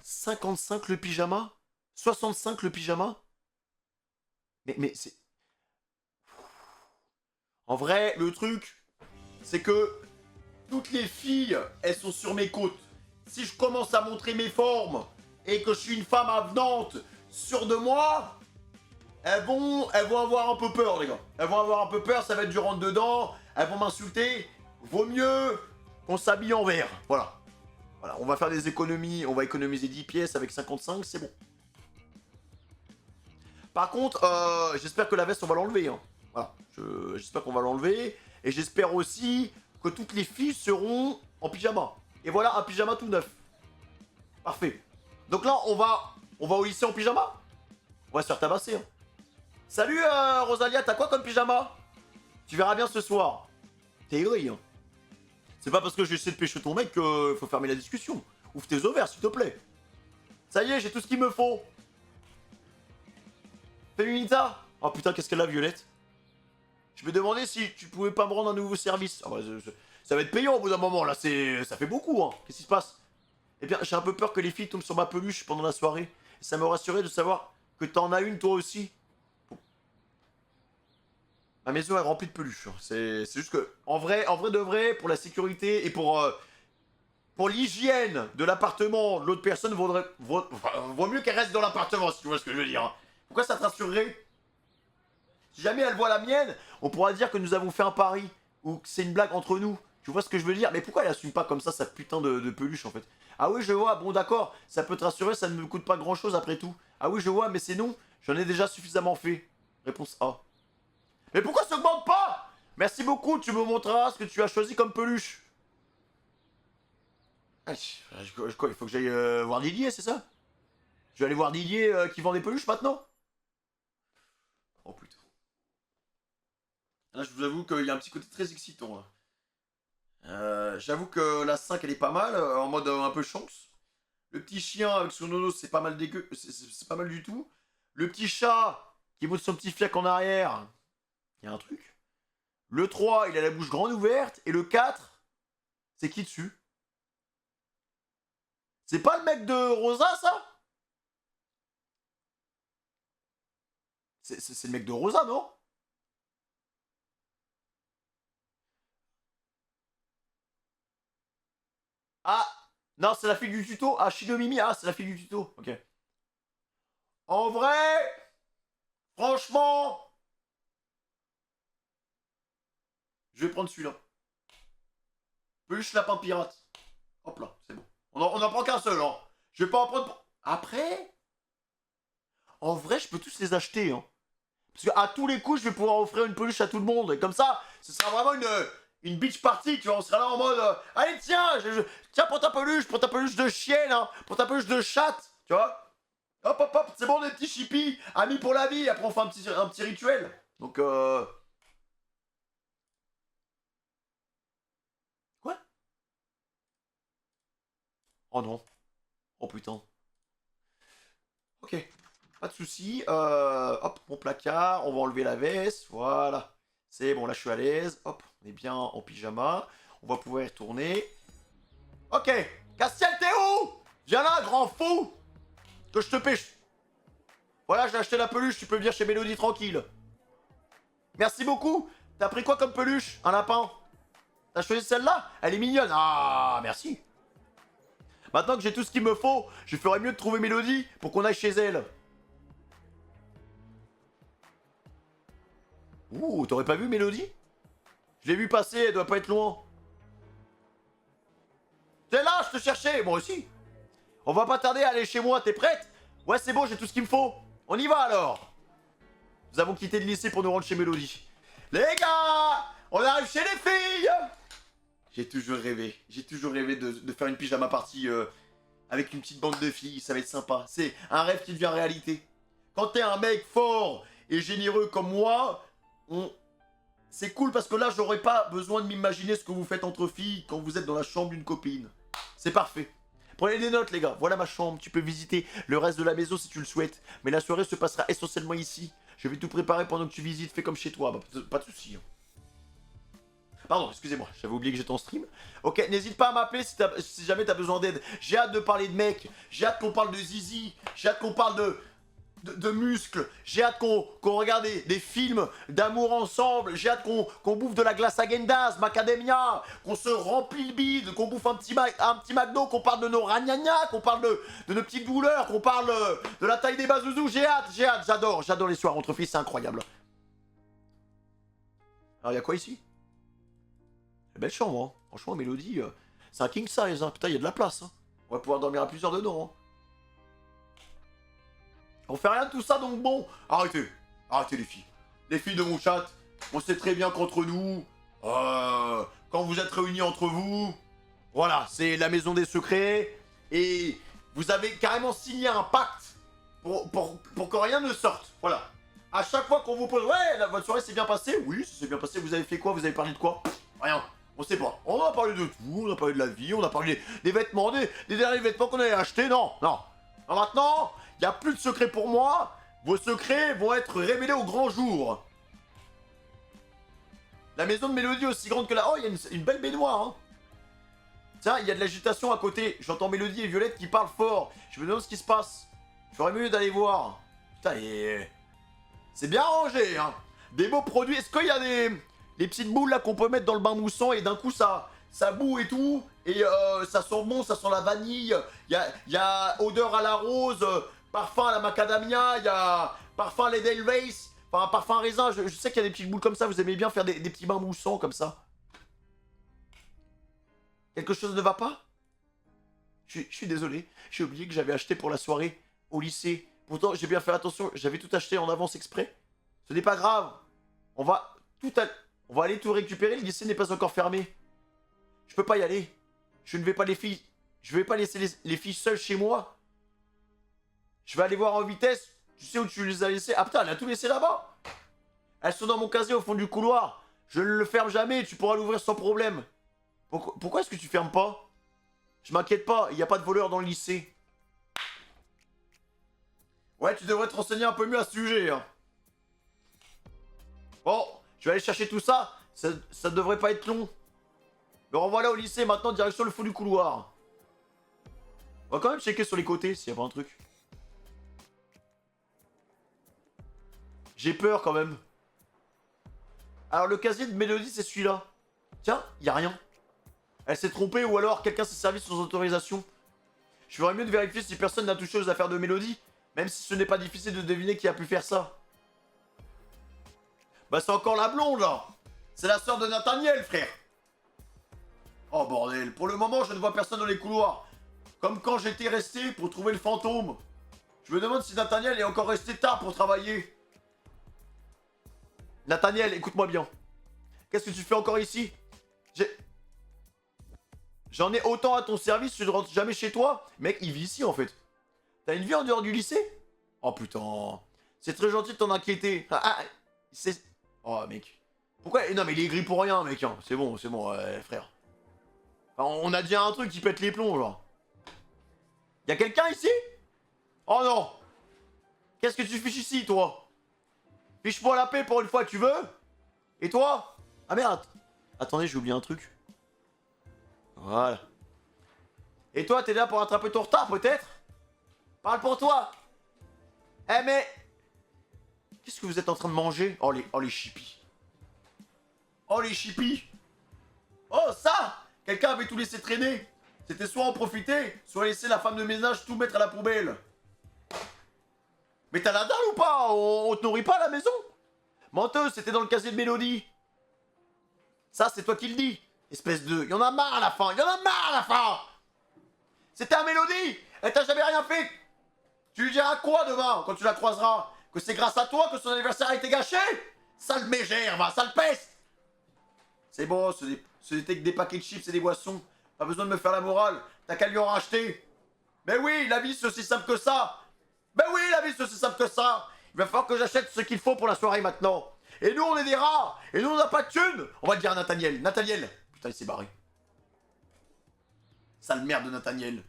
55 le pyjama? 65 le pyjama? Mais c'est... En vrai, le truc, c'est que toutes les filles, elles sont sur mes côtes. Si je commence à montrer mes formes et que je suis une femme avenante, sûre de moi, elles vont avoir un peu peur, les gars. Elles vont avoir un peu peur, ça va être du rentre-dedans, elles vont m'insulter. Vaut mieux qu'on s'habille en vert. Voilà. Voilà, on va faire des économies, on va économiser 10 pièces avec 55, c'est bon. Par contre, j'espère que la veste, on va l'enlever. Hein. Voilà, j'espère qu'on va l'enlever. Et j'espère aussi que toutes les filles seront en pyjama. Et voilà, un pyjama tout neuf. Parfait. Donc là, on va au lycée en pyjama? On va se faire tabasser. Hein. Salut Rosalia, t'as quoi comme pyjama? Tu verras bien ce soir. T'es aigri, hein. C'est pas parce que j'essaie de pêcher ton mec qu'il faut fermer la discussion. Ouvre tes ovaires, s'il te plaît. Ça y est, j'ai tout ce qu'il me faut. Féminita? Oh putain, qu'est-ce qu'elle a, Violette? Je me demandais si tu pouvais pas me rendre un nouveau service. Oh, bah, ça va être payant au bout d'un moment, là, ça fait beaucoup, hein. Qu'est-ce qui se passe? Eh bien, j'ai un peu peur que les filles tombent sur ma peluche pendant la soirée. Et ça me rassurait de savoir que t'en as une toi aussi. Bon. Ma maison est remplie de peluches. Hein. C'est juste que, en vrai de vrai, pour la sécurité et pour l'hygiène de l'appartement, l'autre personne vaut mieux qu'elle reste dans l'appartement, si tu vois ce que je veux dire. Hein. Pourquoi ça te rassurerait? Si jamais elle voit la mienne, on pourra dire que nous avons fait un pari. Ou que c'est une blague entre nous. Tu vois ce que je veux dire? Mais pourquoi elle assume pas comme ça sa putain de peluche en fait? Ah oui, je vois, bon d'accord, ça peut te rassurer, ça ne me coûte pas grand chose après tout. Ah oui, je vois, mais c'est non, j'en ai déjà suffisamment fait. Réponse A. Mais pourquoi ça augmente pas? Merci beaucoup, tu me montreras ce que tu as choisi comme peluche. Ah, quoi, il faut que j'aille voir Didier, c'est ça? Je vais aller voir Didier qui vend des peluches maintenant? Oh putain. Là, je vous avoue qu'il y a un petit côté très excitant. Là. J'avoue que la 5 elle est pas mal, en mode un peu chance. Le petit chien avec son nono, c'est pas mal dégueu, c'est pas mal du tout. Le petit chat qui monte son petit fiac en arrière, il y a un truc. Le 3, il a la bouche grande ouverte. Et le 4, c'est qui dessus? C'est pas le mec de Rosa, ça? C'est le mec de Rosa, non? Ah, non, c'est la fille du tuto. Ah, Shinomimi, ah, c'est la fille du tuto. Ok. En vrai, franchement, je vais prendre celui-là. Peluche lapin pirate. Hop là, c'est bon. On en prend qu'un seul, hein. Je vais pas en prendre... Après, en vrai, je peux tous les acheter, hein. Parce qu'à tous les coups, je vais pouvoir offrir une peluche à tout le monde. Et comme ça, ce sera vraiment une beach party, tu vois. On sera là en mode, allez, tiens, tiens, prends ta peluche de chienne, hein, prends ta peluche de chatte, tu vois. Hop, hop, hop, c'est bon, des petits chippies, amis pour la vie. Après, on fait un petit rituel. Donc, Quoi? Oh non. Oh putain. Ok. Pas de soucis. Hop, mon placard. On va enlever la veste. Voilà. C'est bon, là, je suis à l'aise. Hop, on est bien en pyjama. On va pouvoir y retourner. Ok. Castiel, t'es où? Viens là, grand fou. Que je te pêche. Voilà, j'ai acheté la peluche. Tu peux venir chez Mélodie tranquille. Merci beaucoup. T'as pris quoi comme peluche? Un lapin? T'as choisi celle-là? Elle est mignonne. Ah, merci. Maintenant que j'ai tout ce qu'il me faut, je ferais mieux de trouver Mélodie pour qu'on aille chez elle. Ouh, t'aurais pas vu Mélodie? Je l'ai vu passer, elle doit pas être loin. T'es là, je te cherchais, moi aussi. On va pas tarder à aller chez moi, t'es prête? Ouais, c'est bon, j'ai tout ce qu'il me faut. On y va alors. Nous avons quitté le lycée pour nous rendre chez Mélodie. Les gars, on arrive chez les filles. J'ai toujours rêvé de faire une pyjama party avec une petite bande de filles, ça va être sympa. C'est un rêve qui devient réalité. Quand t'es un mec fort et généreux comme moi, c'est cool parce que là, j'aurais pas besoin de m'imaginer ce que vous faites entre filles quand vous êtes dans la chambre d'une copine. C'est parfait. Prenez des notes, les gars. Voilà ma chambre. Tu peux visiter le reste de la maison si tu le souhaites. Mais la soirée se passera essentiellement ici. Je vais tout préparer pendant que tu visites. Fais comme chez toi. Bah, pas de soucis. Pardon, excusez-moi, j'avais oublié que j'étais en stream. Ok, n'hésite pas à m'appeler si jamais t'as besoin d'aide. J'ai hâte de parler de mecs, j'ai hâte qu'on parle de zizi, j'ai hâte qu'on parle de muscles, j'ai hâte qu'on regarde des films d'amour ensemble, j'ai hâte qu'on bouffe de la glace à Gendaz, Macadamia, qu'on se remplit le bide, qu'on bouffe un petit McDo, qu'on parle de nos ragnagnas, qu'on parle de nos petites douleurs, qu'on parle de la taille des bazouzous. J'ai hâte, j'adore les soirs entre filles, c'est incroyable. Alors, y'a quoi ici? Belle chambre, hein. Franchement, Mélodie, c'est un king size, hein. Putain, il y a de la place, hein. On va pouvoir dormir à plusieurs dedans, hein. On fait rien de tout ça, donc bon. Arrêtez les filles. Les filles de mon chat, on sait très bien qu'entre nous, quand vous êtes réunis entre vous, voilà, c'est la maison des secrets, et vous avez carrément signé un pacte pour que rien ne sorte, voilà. À chaque fois qu'on vous pose, ouais, votre soirée s'est bien passée, oui, ça s'est bien passé, vous avez fait quoi, vous avez parlé de quoi? Rien. On sait pas. On a parlé de tout, on a parlé de la vie, on a parlé des vêtements, des derniers vêtements qu'on avait achetés. Non. Alors maintenant, il n'y a plus de secret pour moi. Vos secrets vont être révélés au grand jour. La maison de Mélodie aussi grande que la... Oh, il y a une belle baignoire, hein. Tiens, il y a de l'agitation à côté. J'entends Mélodie et Violette qui parlent fort. Je me demande ce qui se passe. Je ferais mieux d'aller voir. Putain, c'est bien rangé, hein. Des beaux produits. Est-ce qu'il y a des petites boules là qu'on peut mettre dans le bain moussant et d'un coup ça boue et tout, et ça sent bon, ça sent la vanille, il y a odeur à la rose, parfum à la macadamia, il y a parfum à l'Edelweiss, enfin parfum à raisin, je sais qu'il y a des petites boules comme ça, vous aimez bien faire des petits bains moussants comme ça. Quelque chose ne va pas? Je suis désolé, j'ai oublié que j'avais acheté pour la soirée au lycée. Pourtant j'ai bien fait attention, j'avais tout acheté en avance exprès. Ce n'est pas grave, on va aller tout récupérer, le lycée n'est pas encore fermé. Je peux pas y aller. Je ne vais pas Je vais pas laisser les filles seules chez moi. Je vais aller voir en vitesse. Tu sais où tu les as laissées? Ah putain, elle a tout laissé là-bas. Elles sont dans mon casier au fond du couloir. Je ne le ferme jamais, tu pourras l'ouvrir sans problème. Pourquoi est-ce que tu fermes pas? Je m'inquiète pas, il n'y a pas de voleurs dans le lycée. Ouais, tu devrais te renseigner un peu mieux à ce sujet, hein. Bon, je vais aller chercher tout ça. Ça devrait pas être long. Me revoilà au lycée, maintenant, direction le fond du couloir. On va quand même checker sur les côtés s'il y a pas un truc. J'ai peur quand même. Alors le casier de Mélodie, c'est celui-là. Tiens, y a rien. Elle s'est trompée ou alors quelqu'un s'est servi sans autorisation. Je ferais mieux de vérifier si personne n'a touché aux affaires de Mélodie, même si ce n'est pas difficile de deviner qui a pu faire ça. Bah c'est encore la blonde là. C'est la sœur de Nathaniel, frère. Oh bordel, pour le moment je ne vois personne dans les couloirs. Comme quand j'étais resté pour trouver le fantôme. Je me demande si Nathaniel est encore resté tard pour travailler. Nathaniel, écoute-moi bien. Qu'est-ce que tu fais encore ici? J'en ai autant à ton service, je ne rentre jamais chez toi. Mec, il vit ici en fait. T'as une vie en dehors du lycée? Oh putain. C'est très gentil de t'en inquiéter. C'est... Oh mec. Pourquoi? Non mais il est gris pour rien mec. Hein. C'est bon, frère. Enfin, on a déjà un truc qui pète les plombs genre. Y'a quelqu'un ici? Oh non. Qu'est-ce que tu fiches ici toi? Fiche-moi la paix pour une fois, tu veux? Et toi? Ah merde. Attendez, j'ai oublié un truc. Voilà. Et toi, t'es là pour attraper ton retard, peut-être? Parle pour toi. Eh mais... Qu'est-ce que vous êtes en train de manger? Oh les chippies. Oh les chippies. Oh ça! Quelqu'un avait tout laissé traîner. C'était soit en profiter, soit laisser la femme de ménage tout mettre à la poubelle. Mais t'as la dalle ou pas? On te nourrit pas à la maison? Menteuse, c'était dans le casier de Mélodie. Ça, c'est toi qui le dis. Espèce de... Y'en a marre à la fin. Y'en a marre à la fin. C'était à Mélodie. Elle t'a jamais rien fait. Tu lui diras quoi demain, quand tu la croiseras? Que c'est grâce à toi que son anniversaire a été gâché? Sale mégère, va, sale peste. C'est bon, ce n'était que des paquets de chips et des boissons. Pas besoin de me faire la morale. T'as qu'à lui en racheter. Mais oui, la vie, c'est aussi simple que ça. Ben oui, la vie, c'est aussi simple que ça. Il va falloir que j'achète ce qu'il faut pour la soirée maintenant. Et nous, on est des rats. Et nous, on n'a pas de thunes. On va le dire à Nathaniel. Nathaniel. Putain, il s'est barré. Sale merde de Nathaniel.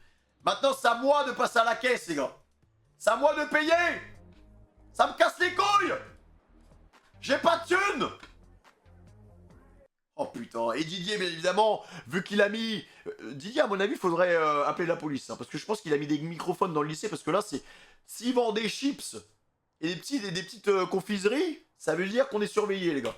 Maintenant, c'est à moi de passer à la caisse, les gars. C'est à moi de payer. Ça me casse les couilles. J'ai pas de thunes. Oh putain. Et Didier, bien évidemment, vu qu'il a mis... Didier, à mon avis, il faudrait appeler la police. Hein, parce que je pense qu'il a mis des microphones dans le lycée. Parce que là, c'est... S'il vend des chips et des petites confiseries, ça veut dire qu'on est surveillé, les gars.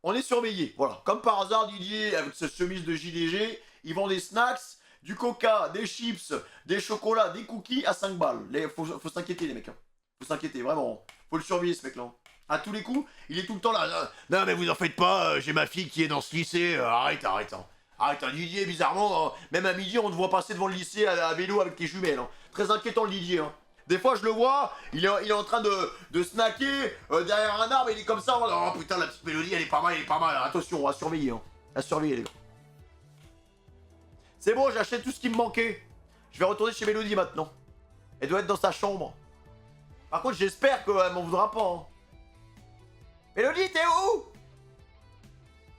On est surveillé, voilà. Comme par hasard, Didier, avec sa chemise de JDG, il vend des snacks, du coca, des chips, des chocolats, des cookies à 5 balles. Faut s'inquiéter, les mecs. Hein. Faut s'inquiéter, vraiment. Faut le surveiller, ce mec-là. À tous les coups, il est tout le temps là. Non, mais vous en faites pas, j'ai ma fille qui est dans ce lycée. Arrête. Arrête, hein, Didier, bizarrement, même à midi, on te voit passer devant le lycée à vélo avec tes jumelles. Hein. Très inquiétant, le Didier. Hein. Des fois, je le vois, il est en train de snacker derrière un arbre, il est comme ça. Oh putain, la petite Mélodie, elle est pas mal. Attention, on va surveiller. Hein. À surveiller, les gars. C'est bon, j'ai acheté tout ce qui me manquait. Je vais retourner chez Mélodie maintenant. Elle doit être dans sa chambre. Par contre, j'espère qu'elle m'en voudra pas. Hein. Mélodie, t'es où?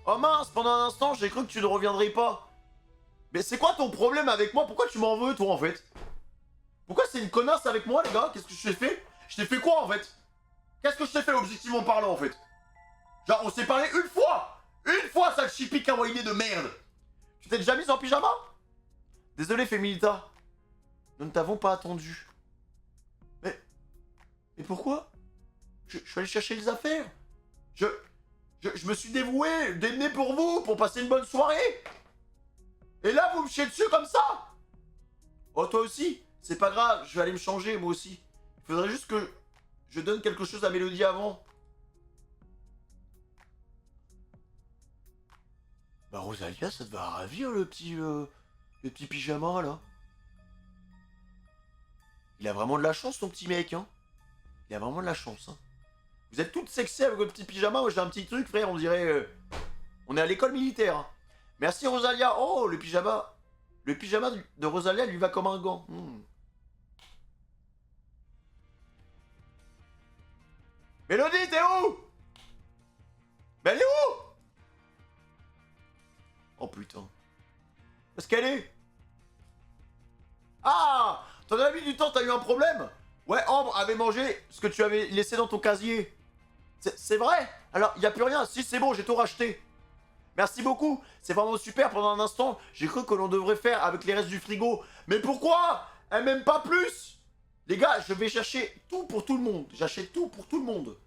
Oh mince, pendant un instant, j'ai cru que tu ne reviendrais pas. Mais c'est quoi ton problème avec moi? Pourquoi tu m'en veux, toi, en fait? Pourquoi c'est une connasse avec moi, les gars? Qu'est-ce que je t'ai fait? Je t'ai fait quoi, en fait? Qu'est-ce que je t'ai fait, objectivement parlant, en fait? Genre, on s'est parlé une fois! Une fois, sale chipi kawaii de merde! Tu t'es déjà mise en pyjama? Désolé, Femilita. Nous ne t'avons pas attendu. Mais pourquoi? Je suis allé chercher les affaires. Je me suis dévoué, démené pour vous, pour passer une bonne soirée. Et là, vous me chiez dessus comme ça? Oh, toi aussi? C'est pas grave, je vais aller me changer, moi aussi. Il faudrait juste que je donne quelque chose à Mélodie avant. Bah, Rosalia, ça devait ravir le petit pyjama, là. Il a vraiment de la chance, ton petit mec, hein. Il a vraiment de la chance, hein. Vous êtes toutes sexy avec votre petit pyjama. Moi, j'ai un petit truc, frère, on dirait... on est à l'école militaire. Hein. Merci, Rosalia. Oh, le pyjama. Le pyjama de Rosalia lui va comme un gant. Mélodie, t'es où? Mais elle est où? putain. Où est-ce qu'elle est? Ah! T'en as mis du temps, t'as eu un problème? Ouais, Ambre avait mangé ce que tu avais laissé dans ton casier. C'est vrai? Alors, il n'y a plus rien. Si, c'est bon, j'ai tout racheté. Merci beaucoup. C'est vraiment super. Pendant un instant, j'ai cru que l'on devrait faire avec les restes du frigo. Mais pourquoi? Elle m'aime pas plus? Les gars, je vais chercher tout pour tout le monde. J'achète tout pour tout le monde.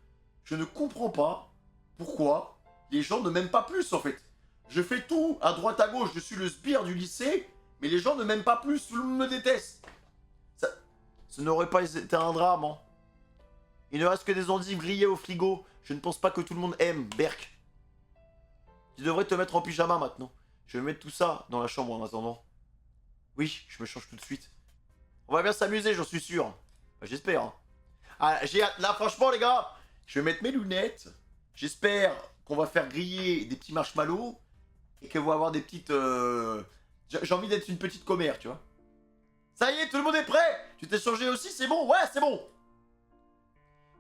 Je ne comprends pas pourquoi les gens ne m'aiment pas plus, en fait. Je fais tout à droite à gauche. Je suis le sbire du lycée, mais les gens ne m'aiment pas plus. Tout le monde me déteste. Ça n'aurait pas été un drame, hein. Il ne reste que des endives grillées au frigo. Je ne pense pas que tout le monde aime, Berk. Tu devrais te mettre en pyjama maintenant. Je vais mettre tout ça dans la chambre en attendant. Oui, je me change tout de suite. On va bien s'amuser, j'en suis sûr. Bah, j'espère. Hein. Ah, j'ai hâte. Là, franchement, les gars, je vais mettre mes lunettes. J'espère qu'on va faire griller des petits marshmallows. Et qu'on va avoir des petites... J'ai envie d'être une petite commère, tu vois. Ça y est, tout le monde est prêt? Tu t'es changé aussi, c'est bon? Ouais, c'est bon.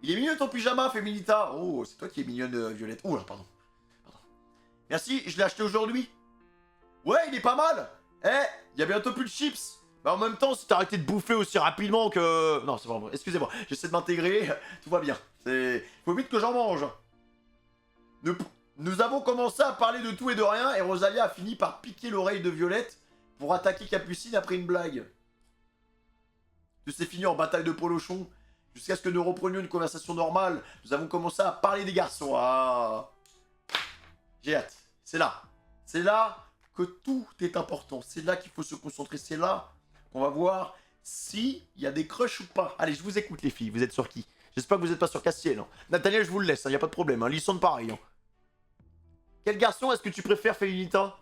Il est mignon ton pyjama, Féminita. Oh, c'est toi qui es mignonne, Violette. Oh là, pardon. Merci, je l'ai acheté aujourd'hui. Ouais, il est pas mal. Eh, il y a bientôt plus de chips. Mais en même temps, si t'as arrêté de bouffer aussi rapidement que... Non, c'est pas vrai. Excusez-moi, j'essaie de m'intégrer. Tout va bien. Faut vite que j'en mange. Nous avons commencé à parler de tout et de rien et Rosalia a fini par piquer l'oreille de Violette pour attaquer Capucine après une blague. Tout s'est fini en bataille de polochon. Jusqu'à ce que nous reprenions une conversation normale, nous avons commencé à parler des garçons. Ah, j'ai hâte. C'est là. C'est là que tout est important. C'est là qu'il faut se concentrer. C'est là qu'on va voir s'il y a des crushs ou pas. Allez, je vous écoute les filles. Vous êtes sur qui? J'espère que vous n'êtes pas sur Castiel. Hein. Nathaniel, je vous le laisse. Il n'y a pas de problème. Hein. Lysandre, pareil. Hein. Quel garçon est-ce que tu préfères, Félinita?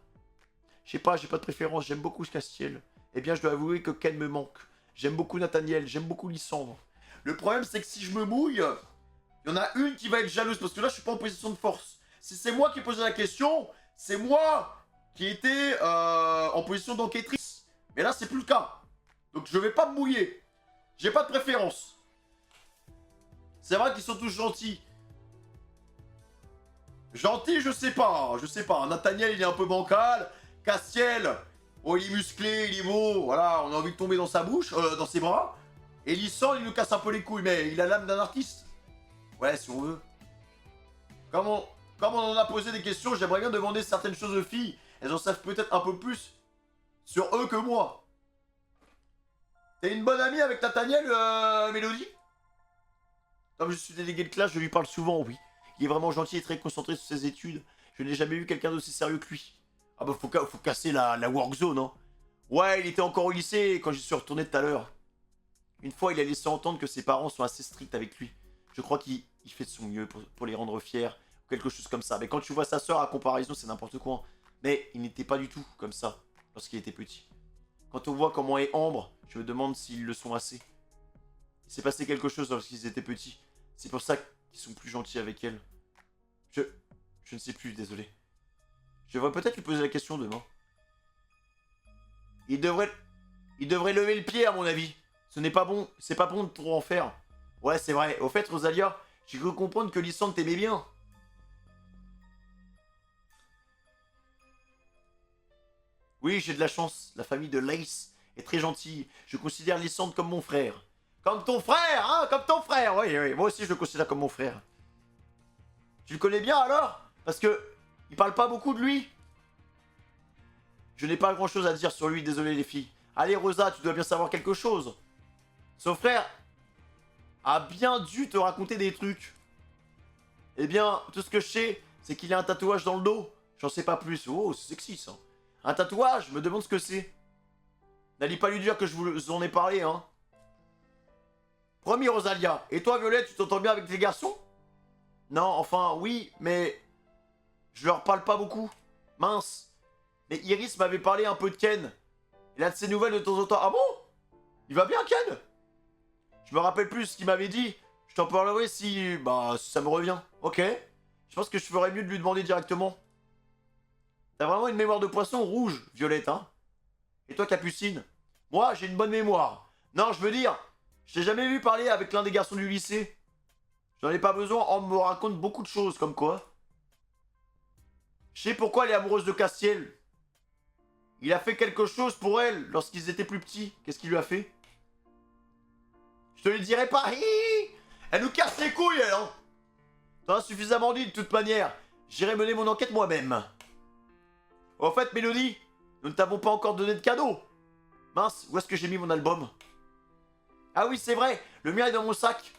Je sais pas, j'ai pas de préférence. J'aime beaucoup Castiel. Eh bien, je dois avouer que Ken me manque. J'aime beaucoup Nathaniel. J'aime beaucoup Lysandre. Le problème, c'est que si je me mouille, il y en a une qui va être jalouse. Parce que là, je suis pas en position de force. Si c'est moi qui ai posé la question, c'est moi qui étais en position d'enquêtrice. Mais là, c'est plus le cas. Donc, je vais pas me mouiller. J'ai pas de préférence. C'est vrai qu'ils sont tous gentils. Gentil, je sais pas. Je sais pas. Nathaniel, il est un peu bancal. Castiel, oh, il est musclé, il est beau. Voilà, on a envie de tomber dans sa bouche, dans ses bras. Et Lysandre, il nous casse un peu les couilles, mais il a l'âme d'un artiste. Ouais, si on veut. Comme on en a posé des questions, j'aimerais bien demander certaines choses aux filles. Elles en savent peut-être un peu plus sur eux que moi. T'es une bonne amie avec Nathaniel, Mélodie? Comme je suis délégué de classe, je lui parle souvent, oui. Il est vraiment gentil et très concentré sur ses études. Je n'ai jamais vu quelqu'un d'aussi sérieux que lui. Ah bah faut casser la work zone, hein. Ouais, il était encore au lycée quand j'y suis retourné tout à l'heure. Une fois, il a laissé entendre que ses parents sont assez stricts avec lui. Je crois qu'il fait de son mieux pour les rendre fiers, ou quelque chose comme ça. Mais quand tu vois sa soeur à comparaison, c'est n'importe quoi. Mais il n'était pas du tout comme ça lorsqu'il était petit. Quand on voit comment est Ambre, je me demande s'ils le sont assez. Il s'est passé quelque chose lorsqu'ils étaient petits. C'est pour ça qu'ils sont plus gentils avec elle. Je ne sais plus, désolé. Je devrais peut-être lui poser la question demain. Il devrait lever le pied à mon avis. Ce n'est pas bon, c'est pas bon de trop en faire. Ouais, c'est vrai. Au fait, Rosalia, j'ai cru comprendre que Lysandre t'aimait bien. Oui, j'ai de la chance. La famille de Lace est très gentille. Je considère Lysandre comme mon frère. Comme ton frère, hein? Comme ton frère. Oui, oui, moi aussi je le considère comme mon frère. Tu le connais bien alors? Parce que il parle pas beaucoup de lui. Je n'ai pas grand chose à dire sur lui, désolé les filles. Allez Rosa, tu dois bien savoir quelque chose. Son frère a bien dû te raconter des trucs. Eh bien, tout ce que je sais, c'est qu'il a un tatouage dans le dos. J'en sais pas plus. Oh, c'est sexy ça. Un tatouage? Je me demande ce que c'est. N'allez pas lui dire que je vous en ai parlé, hein. Promis, Rosalia. Et toi, Violette, tu t'entends bien avec les garçons? Non, enfin, oui, mais... Je leur parle pas beaucoup. Mince. Mais Iris m'avait parlé un peu de Ken. Il a de ses nouvelles de temps en temps. Ah bon? Il va bien, Ken? Je me rappelle plus ce qu'il m'avait dit. Je t'en parlerai si... Bah, si ça me revient. Ok. Je pense que je ferais mieux de lui demander directement. T'as vraiment une mémoire de poisson rouge, Violette, hein? Et toi, Capucine? Moi, j'ai une bonne mémoire. Non, je veux dire... Je t'ai jamais vu parler avec l'un des garçons du lycée. J'en ai pas besoin, on me raconte beaucoup de choses, comme quoi. Je sais pourquoi elle est amoureuse de Castiel. Il a fait quelque chose pour elle lorsqu'ils étaient plus petits. Qu'est-ce qu'il lui a fait? Je te le dirai pas. Hi. Elle nous casse les couilles, elle, hein. T'en as suffisamment dit, de toute manière. J'irai mener mon enquête moi-même. Au fait, Mélodie, nous ne t'avons pas encore donné de cadeau. Mince, où est-ce que j'ai mis mon album? Ah oui, c'est vrai, le mien est dans mon sac.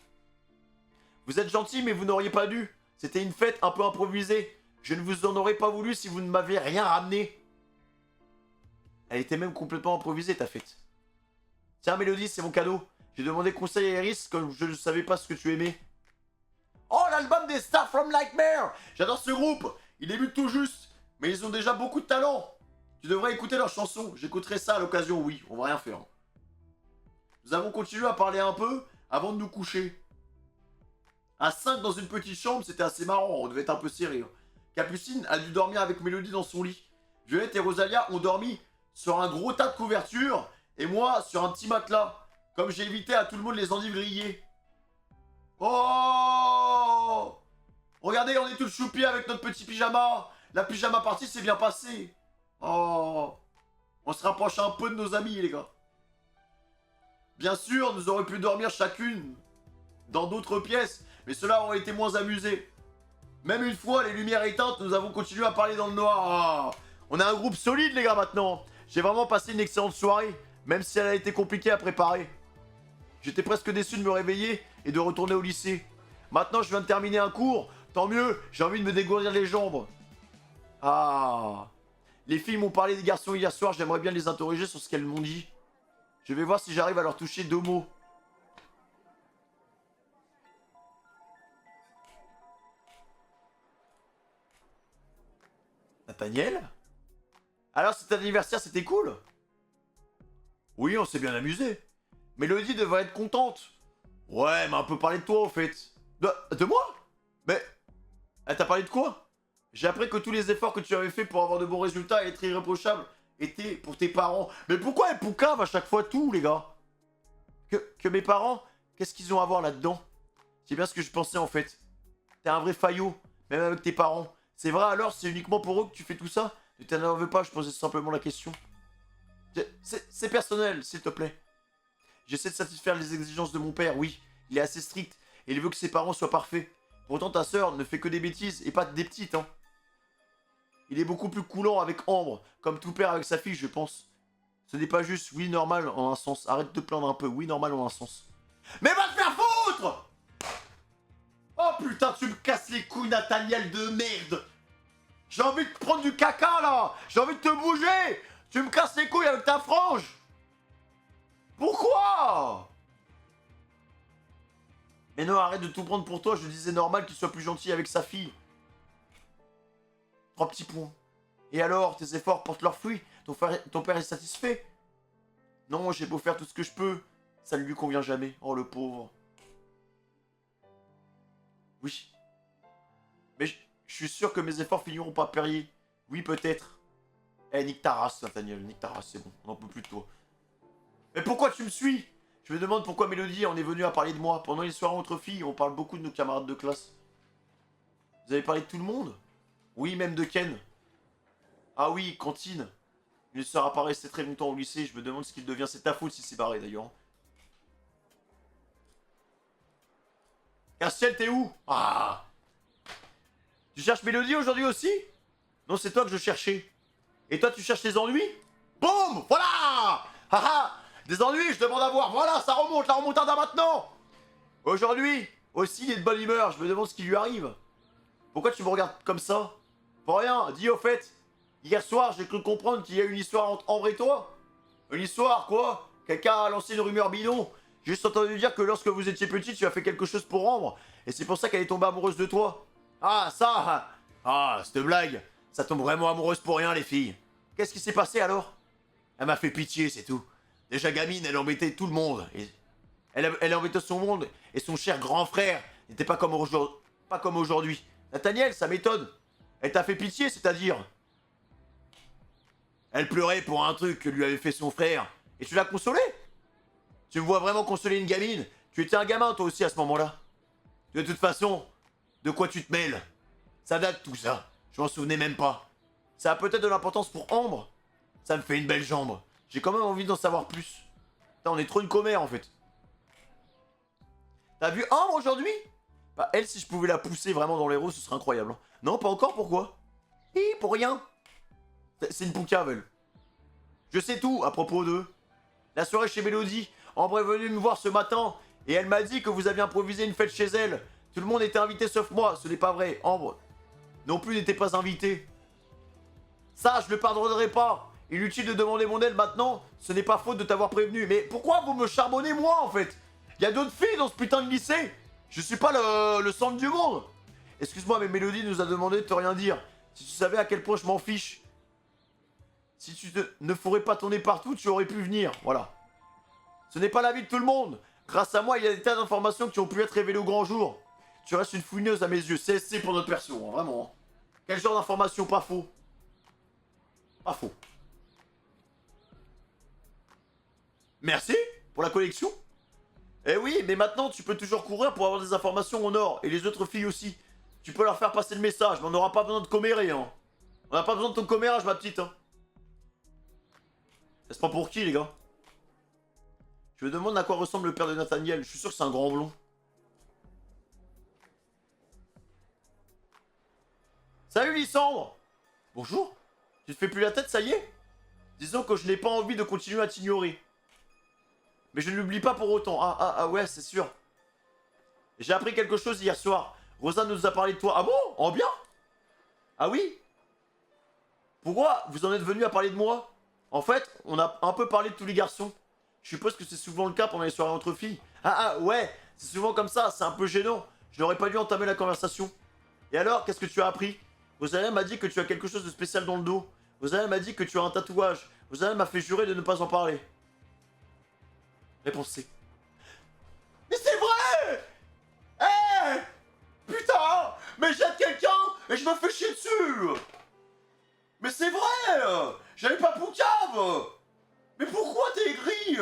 Vous êtes gentil, mais vous n'auriez pas dû. C'était une fête un peu improvisée. Je ne vous en aurais pas voulu si vous ne m'aviez rien ramené. Elle était même complètement improvisée, ta fête. Tiens, Mélodie, c'est mon cadeau. J'ai demandé conseil à Iris comme je ne savais pas ce que tu aimais. Oh, l'album des Stars from Nightmare! J'adore ce groupe. Ils débutent tout juste, mais ils ont déjà beaucoup de talent. Tu devrais écouter leurs chansons. J'écouterai ça à l'occasion, oui. On va rien faire. Nous avons continué à parler un peu avant de nous coucher. À 5 dans une petite chambre, c'était assez marrant. On devait être un peu serré. Capucine a dû dormir avec Mélodie dans son lit. Violette et Rosalia ont dormi sur un gros tas de couvertures et moi sur un petit matelas. Comme j'ai évité à tout le monde les enivrier. Oh! Regardez, on est tous choupis avec notre petit pyjama. La pyjama party s'est bien passée. Oh! On se rapproche un peu de nos amis, les gars. Bien sûr, nous aurions pu dormir chacune dans d'autres pièces, mais cela aurait été moins amusé. Même une fois, les lumières éteintes, nous avons continué à parler dans le noir. Oh, on a un groupe solide, les gars, maintenant. J'ai vraiment passé une excellente soirée, même si elle a été compliquée à préparer. J'étais presque déçu de me réveiller et de retourner au lycée. Maintenant, je viens de terminer un cours. Tant mieux, j'ai envie de me dégourdir les jambes. Ah. Les filles m'ont parlé des garçons hier soir, j'aimerais bien les interroger sur ce qu'elles m'ont dit. Je vais voir si j'arrive à leur toucher 2 mots. Nathaniel? Alors cet anniversaire, c'était cool? Oui, on s'est bien amusé. Mélodie devrait être contente. Ouais, mais un peu parlé de toi, au fait. De moi? Mais... Elle t'a parlé de quoi? J'ai appris que tous les efforts que tu avais fait pour avoir de bons résultats et être irréprochable étaient pour tes parents. Mais pourquoi elle poucave à chaque fois tout, les gars? Que mes parents, qu'est-ce qu'ils ont à voir là-dedans? C'est bien ce que je pensais, en fait. T'es un vrai faillot, même avec tes parents. C'est vrai alors, c'est uniquement pour eux que tu fais tout ça? Ne t'énerve pas, je posais simplement la question. C'est personnel, s'il te plaît. J'essaie de satisfaire les exigences de mon père, oui. Il est assez strict, et il veut que ses parents soient parfaits. Pourtant, ta sœur ne fait que des bêtises, et pas des petites, hein. Il est beaucoup plus coulant avec Ambre, comme tout père avec sa fille, je pense. Ce n'est pas juste oui normal en un sens. Arrête de te plaindre un peu, oui normal en un sens. Mais va te faire foutre! Oh putain, tu me casses les couilles, Nathaniel de merde! J'ai envie de prendre du caca là! J'ai envie de te bouger! Tu me casses les couilles avec ta frange! Pourquoi? Mais non, arrête de tout prendre pour toi, je disais normal qu'il soit plus gentil avec sa fille. 3 petits points. Et alors, tes efforts portent leurs fruits? Ton père est satisfait? Non, j'ai beau faire tout ce que je peux, ça ne lui convient jamais. Oh, le pauvre. Oui. Mais je suis sûr que mes efforts finiront par payer. Oui, peut-être. Eh, nique ta race, Nathaniel, nique ta race, c'est bon, on n'en peut plus de toi. Mais pourquoi tu me suis? Je me demande pourquoi Mélodie en est venue à parler de moi. Pendant les soirées entre filles, on parle beaucoup de nos camarades de classe. Vous avez parlé de tout le monde? Oui, même de Ken. Ah oui, cantine. Il ne sera pas resté très longtemps au lycée, je me demande ce qu'il devient. C'est ta faute s'il s'est barré d'ailleurs. Castiel, t'es où? Ah! Tu cherches Mélodie aujourd'hui aussi? Non, c'est toi que je cherchais. Et toi, tu cherches les ennuis? Boum! Voilà! Haha! Des ennuis, je demande à voir. Voilà, ça remonte, la remontada maintenant! Aujourd'hui, aussi, il est de bonne humeur, je me demande ce qui lui arrive. Pourquoi tu me regardes comme ça? Pour rien, dis au fait. Hier soir, j'ai cru comprendre qu'il y a une histoire entre Ambre et toi. Une histoire, quoi? Quelqu'un a lancé une rumeur bidon. J'ai juste entendu dire que lorsque vous étiez petit, tu as fait quelque chose pour Ambre. Et c'est pour ça qu'elle est tombée amoureuse de toi. Ah, ça! Ah, cette blague. Ça tombe vraiment amoureuse pour rien, les filles. Qu'est-ce qui s'est passé alors? Elle m'a fait pitié, c'est tout. Déjà gamine, elle embêtait tout le monde. Et elle embêtait son monde. Et son cher grand frère n'était pas comme aujourd'hui. Nathaniel, ça m'étonne. Elle t'a fait pitié, c'est-à-dire? Elle pleurait pour un truc que lui avait fait son frère. Et tu l'as consolée? Tu me vois vraiment consoler une gamine? Tu étais un gamin toi aussi à ce moment-là. De toute façon, de quoi tu te mêles? Ça date tout ça. Je m'en souvenais même pas. Ça a peut-être de l'importance pour Ambre. Ça me fait une belle jambe. J'ai quand même envie d'en savoir plus. Putain, on est trop une commère en fait. T'as vu Ambre aujourd'hui? Bah elle, si je pouvais la pousser vraiment dans les roues, ce serait incroyable. Non, pas encore, pourquoi? Pour rien. C'est une poucave, elle. Je sais tout à propos d'eux. La soirée chez Mélodie, Ambre est venue me voir ce matin et elle m'a dit que vous aviez improvisé une fête chez elle. Tout le monde était invité sauf moi, ce n'est pas vrai. Ambre non plus n'était pas invité. Ça, je le pardonnerai pas. Inutile de demander mon aide maintenant, ce n'est pas faute de t'avoir prévenu. Mais pourquoi vous me charbonnez moi en fait? Il y a d'autres filles dans ce putain de lycée. Je suis pas le centre du monde. Excuse-moi, mais Mélodie nous a demandé de te rien dire. Si tu savais à quel point je m'en fiche. Si tu ne fourrais pas ton nez partout, tu aurais pu venir. Voilà. Ce n'est pas la vie de tout le monde. Grâce à moi, il y a des tas d'informations qui ont pu être révélées au grand jour. Tu restes une fouineuse à mes yeux. CSC pour notre perso, hein, vraiment. Quel genre d'informations? Pas faux. Pas faux. Merci pour la collection. Eh oui, mais maintenant tu peux toujours courir pour avoir des informations au nord. Et les autres filles aussi. Tu peux leur faire passer le message, mais on n'aura pas besoin de commérer, hein. On n'a pas besoin de ton commérage, ma petite, hein. Ça se prend pour qui, les gars? Je me demande à quoi ressemble le père de Nathaniel. Je suis sûr que c'est un grand blond. Salut, Lysandre. Bonjour. Tu te fais plus la tête, ça y est? Disons que je n'ai pas envie de continuer à t'ignorer. Mais je ne l'oublie pas pour autant. Ah ouais, c'est sûr. J'ai appris quelque chose hier soir. Rosa nous a parlé de toi. Ah bon? En bien? Ah oui? Pourquoi vous en êtes venu à parler de moi? En fait, on a un peu parlé de tous les garçons. Je suppose que c'est souvent le cas pendant les soirées entre filles. Ouais, c'est souvent comme ça, c'est un peu gênant. Je n'aurais pas dû entamer la conversation. Et alors, qu'est-ce que tu as appris? Rosalia m'a dit que tu as quelque chose de spécial dans le dos. Rosalia m'a dit que tu as un tatouage. Rosalia m'a fait jurer de ne pas en parler. Réponse C. Mais c'est vrai! Putain! Mais j'aide quelqu'un et je me fais chier dessus! Mais c'est vrai! J'avais pas Poucave! Mais pourquoi t'es aigri?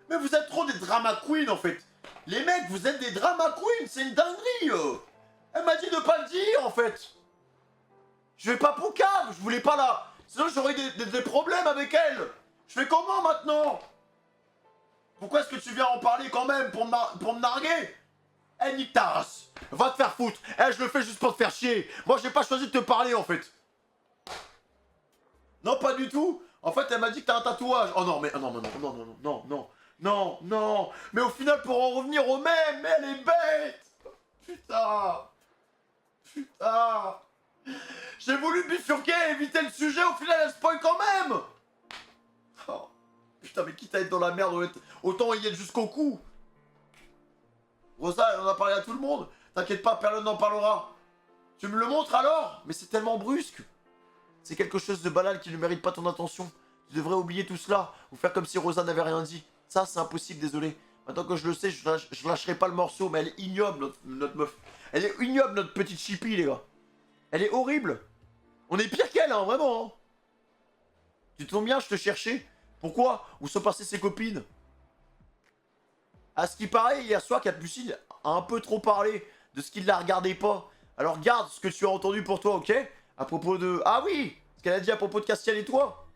Mais vous êtes trop des drama queens en fait! Les mecs, vous êtes des drama queens, c'est une dinguerie! Elle m'a dit de pas le dire en fait! Je vais pas Poucave, je voulais pas là! Sinon j'aurais des problèmes avec elle! Je fais comment maintenant? Pourquoi est-ce que tu viens en parler quand même pour me narguer? Nique ta race. Va te faire foutre. Je le fais juste pour te faire chier. Moi j'ai pas choisi de te parler en fait. Non pas du tout. En fait elle m'a dit que t'as un tatouage. Oh non mais non. Mais au final pour en revenir au même, mais elle est bête. Putain. J'ai voulu bifurquer et éviter le sujet, au final elle spoil quand même. Oh. Putain mais quitte à être dans la merde, autant y être jusqu'au cou. Rosa, elle en a parlé à tout le monde. T'inquiète pas, personne n'en parlera. Tu me le montres alors? Mais c'est tellement brusque. C'est quelque chose de banal qui ne mérite pas ton attention. Tu devrais oublier tout cela, ou faire comme si Rosa n'avait rien dit. Ça, c'est impossible, désolé. Maintenant que je le sais, je lâcherai pas le morceau, mais elle est ignoble, notre meuf. Elle est ignoble, notre petite chippie, les gars. Elle est horrible. On est pire qu'elle, hein, vraiment. Hein. Tu tombes bien, je te cherchais. Pourquoi? Où sont passées ses copines? À ce qui paraît, hier soir, Capucine a un peu trop parlé de ce qu'il ne la regardait pas. Alors garde ce que tu as entendu pour toi, ok? À propos de... Ah oui! Ce qu'elle a dit à propos de Castiel et toi?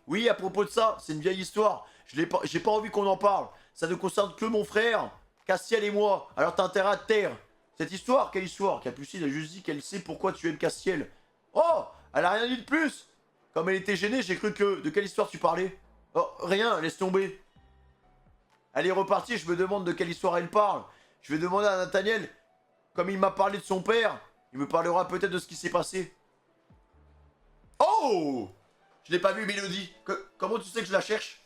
Oui, à propos de ça, c'est une vieille histoire. J'ai pas envie qu'on en parle. Ça ne concerne que mon frère, Castiel et moi. Alors t'as intérêt à te taire. Cette histoire, quelle histoire? Capucine a juste dit qu'elle sait pourquoi tu aimes Castiel. Oh! Elle a rien dit de plus! Comme elle était gênée, j'ai cru que... De quelle histoire tu parlais? Oh, rien, laisse tomber. Elle est repartie, je me demande de quelle histoire elle parle. Je vais demander à Nathaniel, comme il m'a parlé de son père, il me parlera peut-être de ce qui s'est passé. Oh! Je l'ai pas vu, Mélodie. Comment tu sais que je la cherche?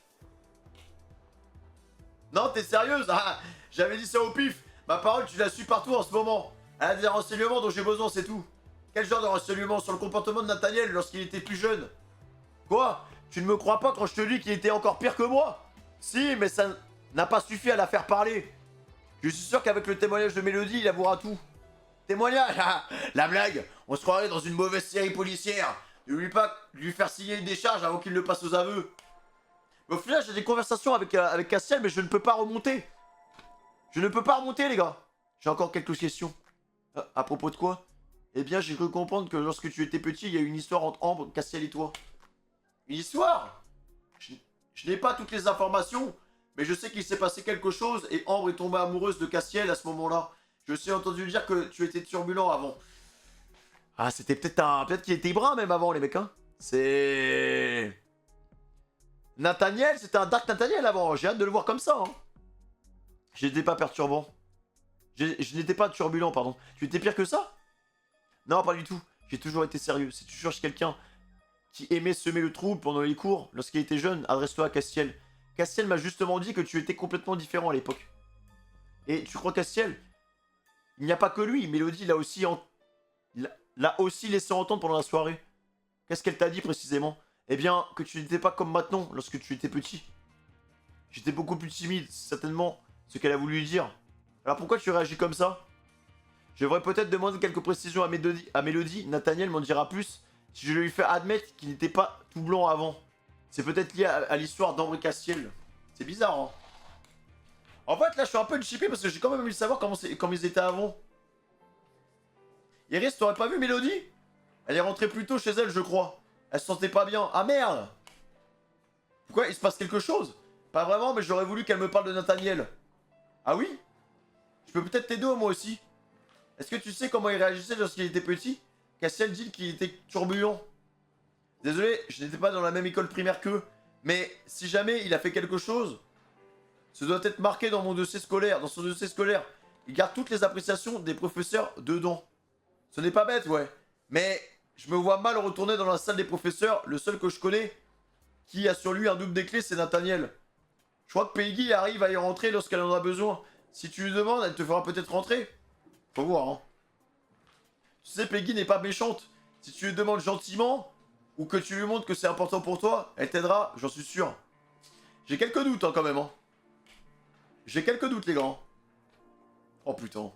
Non, t'es sérieuse? J'avais dit ça au pif. Ma parole, tu la suis partout en ce moment. Elle a des renseignements dont j'ai besoin, c'est tout. Quel genre de renseignements sur le comportement de Nathaniel lorsqu'il était plus jeune? Quoi? Tu ne me crois pas quand je te dis qu'il était encore pire que moi? Si, mais ça n'a pas suffi à la faire parler. Je suis sûr qu'avec le témoignage de Mélodie, il avouera tout. Témoignage? La blague. On se croirait dans une mauvaise série policière. N'oublie pas de lui faire signer une décharge avant qu'il ne passe aux aveux. Mais au final, j'ai des conversations avec Castiel, mais je ne peux pas remonter. Je ne peux pas remonter, les gars. J'ai encore quelques questions. À propos de quoi? Eh bien, j'ai cru comprendre que lorsque tu étais petit, il y a eu une histoire entre Ambre, Castiel et toi. Une histoire? Je n'ai pas toutes les informations, mais je sais qu'il s'est passé quelque chose et Ambre est tombée amoureuse de Castiel à ce moment-là. Je suis entendu dire que tu étais turbulent avant. Ah, c'était peut-être un... Peut-être qu'il était brun même avant, les mecs, hein. C'est... Nathaniel, c'était un Dark Nathaniel avant. J'ai hâte de le voir comme ça, hein. J'étais pas perturbant. Je n'étais pas turbulent, pardon. Tu étais pire que ça? Non, pas du tout. J'ai toujours été sérieux. Si tu cherches quelqu'un qui aimait semer le trouble pendant les cours, lorsqu'il était jeune, adresse-toi à Castiel. Castiel m'a justement dit que tu étais complètement différent à l'époque. Et tu crois Castiel? Il n'y a pas que lui. Mélodie l'a aussi laissé entendre pendant la soirée. Qu'est-ce qu'elle t'a dit précisément? Eh bien, que tu n'étais pas comme maintenant, lorsque tu étais petit. J'étais beaucoup plus timide, c'est certainement ce qu'elle a voulu dire. Alors pourquoi tu réagis comme ça? Je devrais peut-être demander quelques précisions à Mélodie. Nathaniel m'en dira plus si je lui fais admettre qu'il n'était pas tout blanc avant. C'est peut-être lié à l'histoire d'Ambre et Castiel. C'est bizarre, hein. En fait, là, je suis un peu chippé parce que j'ai quand même envie de savoir comment ils étaient avant. Iris, t'aurais pas vu Mélodie? Elle est rentrée plus tôt chez elle, je crois. Elle se sentait pas bien. Ah merde! Pourquoi? Il se passe quelque chose? Pas vraiment, mais j'aurais voulu qu'elle me parle de Nathaniel. Ah oui? Je peux peut-être t'aider moi aussi. Est-ce que tu sais comment il réagissait lorsqu'il était petit? Castiel dit qu'il était turbulent. Désolé, je n'étais pas dans la même école primaire qu'eux. Mais si jamais il a fait quelque chose, ce doit être marqué dans mon dossier scolaire. Dans son dossier scolaire, il garde toutes les appréciations des professeurs dedans. Ce n'est pas bête, ouais. Mais je me vois mal retourner dans la salle des professeurs. Le seul que je connais qui a sur lui un double des clés, c'est Nathaniel. Je crois que Peggy arrive à y rentrer lorsqu'elle en a besoin. Si tu lui demandes, elle te fera peut-être rentrer. Faut voir, hein. Tu sais, Peggy n'est pas méchante. Si tu lui demandes gentiment, ou que tu lui montres que c'est important pour toi, elle t'aidera, j'en suis sûr. J'ai quelques doutes, hein, quand même, hein. J'ai quelques doutes, les grands. Oh, putain.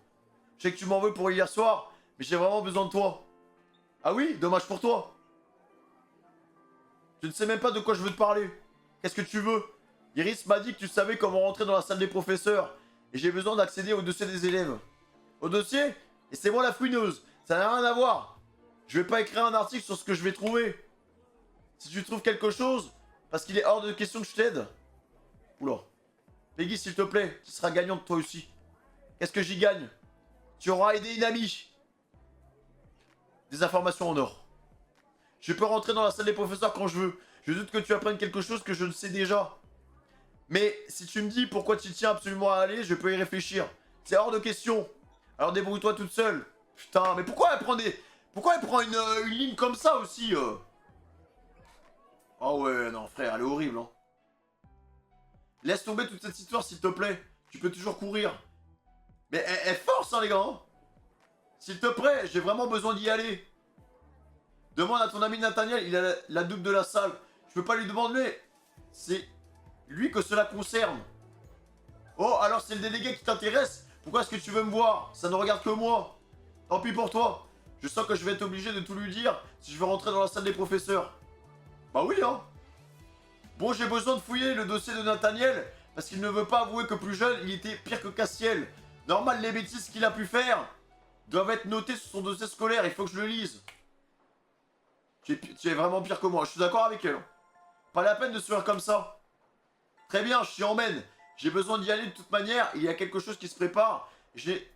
Je sais que tu m'en veux pour hier soir, mais j'ai vraiment besoin de toi. Ah oui, dommage pour toi. Je ne sais même pas de quoi je veux te parler. Qu'est-ce que tu veux? Iris m'a dit que tu savais comment rentrer dans la salle des professeurs. Et j'ai besoin d'accéder au dossier des élèves. Au dossier? Et c'est moi la fouineuse. Ça n'a rien à voir. Je vais pas écrire un article sur ce que je vais trouver. Si tu trouves quelque chose, parce qu'il est hors de question que je t'aide. Oula. Peggy, s'il te plaît, tu seras gagnante toi aussi. Qu'est-ce que j'y gagne? Tu auras aidé une amie. Des informations en or. Je peux rentrer dans la salle des professeurs quand je veux. Je doute que tu apprennes quelque chose que je ne sais déjà. Mais si tu me dis pourquoi tu tiens absolument à aller, je peux y réfléchir. C'est hors de question. Alors débrouille-toi toute seule. Putain, mais pourquoi elle prend Pourquoi elle prend une ligne comme ça aussi Oh ouais, non frère, elle est horrible, hein. Laisse tomber toute cette histoire s'il te plaît. Tu peux toujours courir. Mais elle force, hein les gars, hein. S'il te plaît, j'ai vraiment besoin d'y aller. Demande à ton ami Nathaniel, il a la double de la salle. Je peux pas lui demander. C'est lui que cela concerne. Oh, alors c'est le délégué qui t'intéresse? Pourquoi est-ce que tu veux me voir? Ça ne regarde que moi. Tant pis pour toi. Je sens que je vais être obligé de tout lui dire si je veux rentrer dans la salle des professeurs. Bah oui, hein. Bon, j'ai besoin de fouiller le dossier de Nathaniel parce qu'il ne veut pas avouer que plus jeune, il était pire que Castiel. Normal, les bêtises qu'il a pu faire doivent être notées sur son dossier scolaire. Il faut que je le lise. Tu es vraiment pire que moi. Je suis d'accord avec elle. Pas la peine de se faire comme ça. Très bien, je t'y emmène. J'ai besoin d'y aller de toute manière. Il y a quelque chose qui se prépare. Et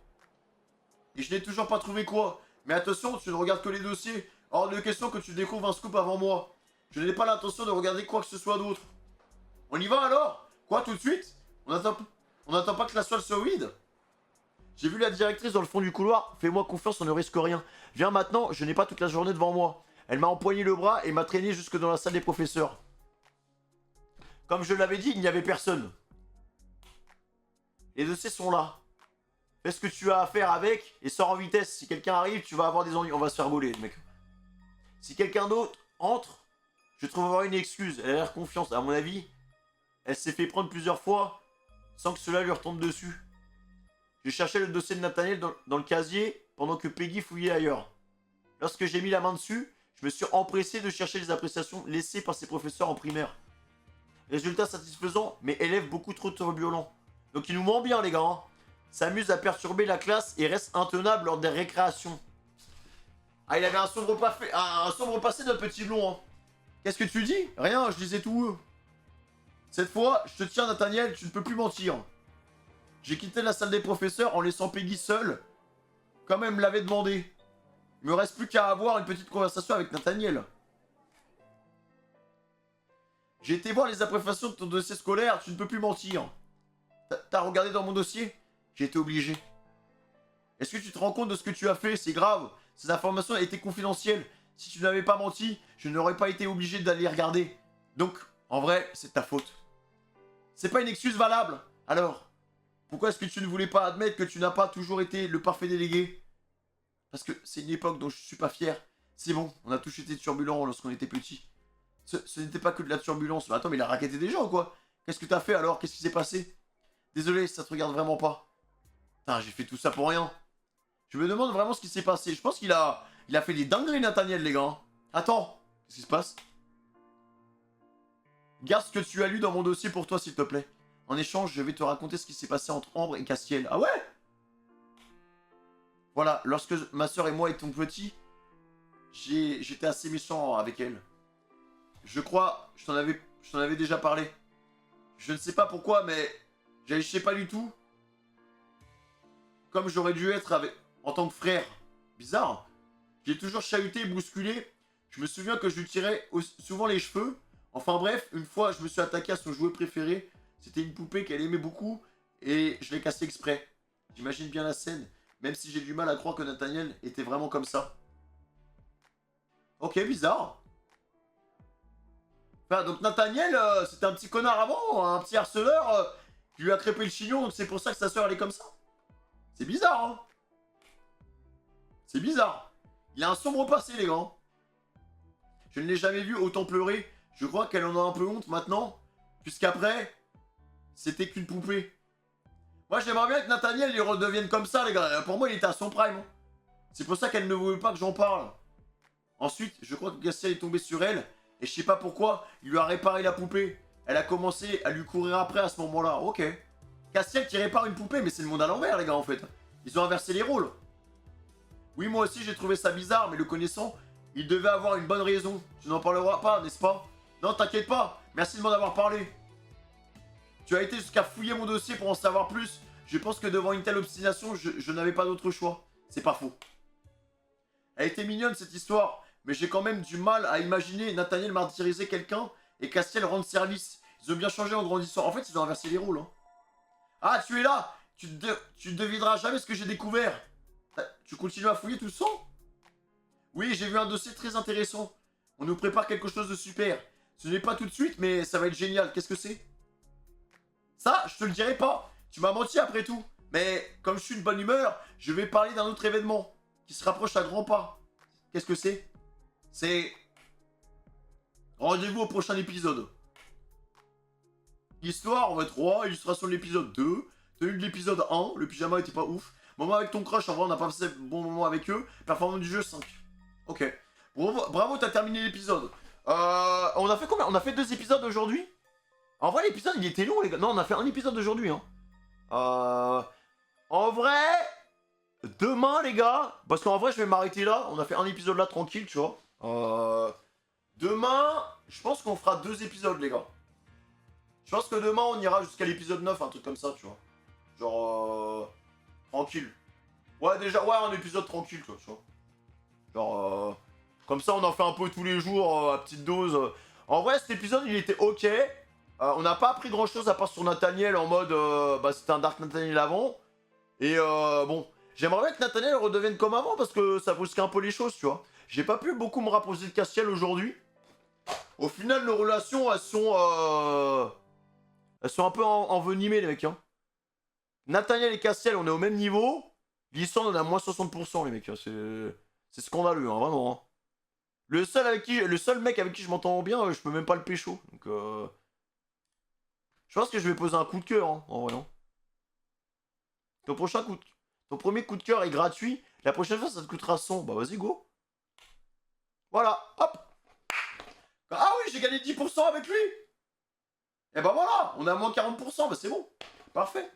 je n'ai toujours pas trouvé quoi. Mais attention, tu ne regardes que les dossiers. Hors de question que tu découvres un scoop avant moi. Je n'ai pas l'intention de regarder quoi que ce soit d'autre. On y va alors? Quoi, tout de suite? On n'attend pas que la soile soit vide? J'ai vu la directrice dans le fond du couloir. Fais-moi confiance, on ne risque rien. Viens maintenant, je n'ai pas toute la journée devant moi. Elle m'a empoigné le bras et m'a traîné jusque dans la salle des professeurs. Comme je l'avais dit, il n'y avait personne. Les dossiers sont là. Fais ce que tu as à faire avec et sors en vitesse. Si quelqu'un arrive, tu vas avoir des ennuis. On va se faire voler, mec. Si quelqu'un d'autre entre, je trouverai une excuse. Elle a l'air confiante. À mon avis, elle s'est fait prendre plusieurs fois sans que cela lui retombe dessus. Je cherchais le dossier de Nathaniel dans le casier pendant que Peggy fouillait ailleurs. Lorsque j'ai mis la main dessus, je me suis empressé de chercher les appréciations laissées par ses professeurs en primaire. Résultat satisfaisant, mais élève beaucoup trop turbulent. Donc il nous ment bien les gars, hein. S'amuse à perturber la classe et reste intenable lors des récréations. Ah, il avait un sombre passé, notre petit blond. Hein. Qu'est-ce que tu dis? Rien, je disais tout. Cette fois, je te tiens, Nathaniel, tu ne peux plus mentir. J'ai quitté la salle des professeurs en laissant Peggy seule, comme elle me l'avait demandé. Il me reste plus qu'à avoir une petite conversation avec Nathaniel. J'ai été voir les appréciations de ton dossier scolaire, tu ne peux plus mentir. T'as regardé dans mon dossier? J'ai été obligé. Est-ce que tu te rends compte de ce que tu as fait? C'est grave. Ces informations étaient confidentielles. Si tu n'avais pas menti, je n'aurais pas été obligé d'aller regarder. Donc, en vrai, c'est ta faute. C'est pas une excuse valable. Alors, pourquoi est-ce que tu ne voulais pas admettre que tu n'as pas toujours été le parfait délégué? Parce que c'est une époque dont je suis pas fier. C'est bon, on a tous été turbulents lorsqu'on était petits. Ce n'était pas que de la turbulence. Mais attends, mais il a racketté des gens, quoi. Qu'est-ce que t'as fait alors? Qu'est-ce qui s'est passé? Désolé, ça te regarde vraiment pas. Putain, j'ai fait tout ça pour rien. Je me demande vraiment ce qui s'est passé. Je pense qu'il a fait des dingueries, Nathaniel, les gars. Attends, qu'est-ce qui se passe? Garde ce que tu as lu dans mon dossier pour toi, s'il te plaît. En échange, je vais te raconter ce qui s'est passé entre Ambre et Castiel. Ah ouais? Voilà, lorsque ma soeur et moi étions petits, j'étais assez méchant avec elle. Je crois, je t'en avais déjà parlé. Je ne sais pas pourquoi, mais j'agissais pas du tout comme j'aurais dû être en tant que frère. Bizarre. J'ai toujours chahuté et bousculé. Je me souviens que je lui tirais souvent les cheveux. Enfin bref, une fois, je me suis attaqué à son jouet préféré. C'était une poupée qu'elle aimait beaucoup et je l'ai cassée exprès. J'imagine bien la scène, même si j'ai du mal à croire que Nathaniel était vraiment comme ça. Ok, bizarre. Enfin, donc Nathaniel, c'était un petit connard avant, un petit harceleur qui lui a crêpé le chignon, donc c'est pour ça que sa soeur elle est comme ça. C'est bizarre, hein. C'est bizarre. Il a un sombre passé, les gars. Je ne l'ai jamais vu autant pleurer. Je crois qu'elle en a un peu honte maintenant, puisqu'après, c'était qu'une poupée. Moi, j'aimerais bien que Nathaniel il redevienne comme ça, les gars. Pour moi, il était à son prime. C'est pour ça qu'elle ne voulait pas que j'en parle. Ensuite, je crois que Castiel est tombé sur elle, et je sais pas pourquoi, il lui a réparé la poupée. Elle a commencé à lui courir après à ce moment-là. Ok. Castiel qui répare une poupée, mais c'est le monde à l'envers, les gars, en fait. Ils ont inversé les rôles. Oui, moi aussi, j'ai trouvé ça bizarre, mais le connaissant, il devait avoir une bonne raison. Tu n'en parleras pas, n'est-ce pas? Non, t'inquiète pas. Merci de m'en avoir parlé. Tu as été jusqu'à fouiller mon dossier pour en savoir plus. Je pense que devant une telle obstination, je n'avais pas d'autre choix. C'est pas faux. Elle était mignonne, cette histoire, mais j'ai quand même du mal à imaginer Nathaniel martyriser quelqu'un et Castiel rendre service. Ils ont bien changé en grandissant. En fait, ils ont inversé les rôles. Hein. Ah, tu es là. Tu ne devineras jamais ce que j'ai découvert. Tu continues à fouiller tout ça? Oui, j'ai vu un dossier très intéressant. On nous prépare quelque chose de super. Ce n'est pas tout de suite, mais ça va être génial. Qu'est-ce que c'est? Ça, je te le dirai pas. Tu m'as menti après tout. Mais comme je suis de bonne humeur, je vais parler d'un autre événement qui se rapproche à grands pas. Qu'est-ce que c'est? C'est... Rendez-vous au prochain épisode. Histoire, on va être 3, illustration de l'épisode 2, tenue de l'épisode 1, le pyjama était pas ouf. Moment avec ton crush, en vrai on a pas passé bon moment avec eux. Performance du jeu 5. Ok. Bravo, t'as terminé l'épisode. On a fait combien? On a fait 2 épisodes aujourd'hui. En vrai l'épisode il était long les gars. Non, on a fait un épisode aujourd'hui hein. En vrai... Demain les gars, parce qu'en vrai je vais m'arrêter là, on a fait un épisode là tranquille tu vois. Demain, je pense qu'on fera 2 épisodes les gars. Je pense que demain on ira jusqu'à l'épisode 9, un truc comme ça tu vois. Genre tranquille. Ouais déjà, ouais un épisode tranquille quoi, tu vois. Genre comme ça on en fait un peu tous les jours à petite dose. En vrai cet épisode il était ok. On n'a pas appris grand chose à part sur Nathaniel en mode bah c'était un Dark Nathaniel avant. Et bon, j'aimerais bien que Nathaniel redevienne comme avant parce que ça brusque un peu les choses, tu vois. J'ai pas pu beaucoup me rapprocher de Castiel aujourd'hui. Au final, nos relations, elles sont un peu envenimées, les mecs. Hein. Nathaniel et Castiel, on est au même niveau. L'histoire, on est à moins 60%, les mecs. Hein. C'est scandaleux, hein, vraiment. Hein. Le seul mec avec qui je m'entends bien, je peux même pas le pécho. Donc, je pense que je vais poser un coup de cœur, hein, en vrai. Hein. Ton premier coup de cœur est gratuit. La prochaine fois, ça te coûtera 100. Bah, vas-y, go. Voilà, hop. Ah oui, j'ai gagné 10% avec lui. Et bah voilà, on est à moins 40%. Bah, c'est bon. Parfait.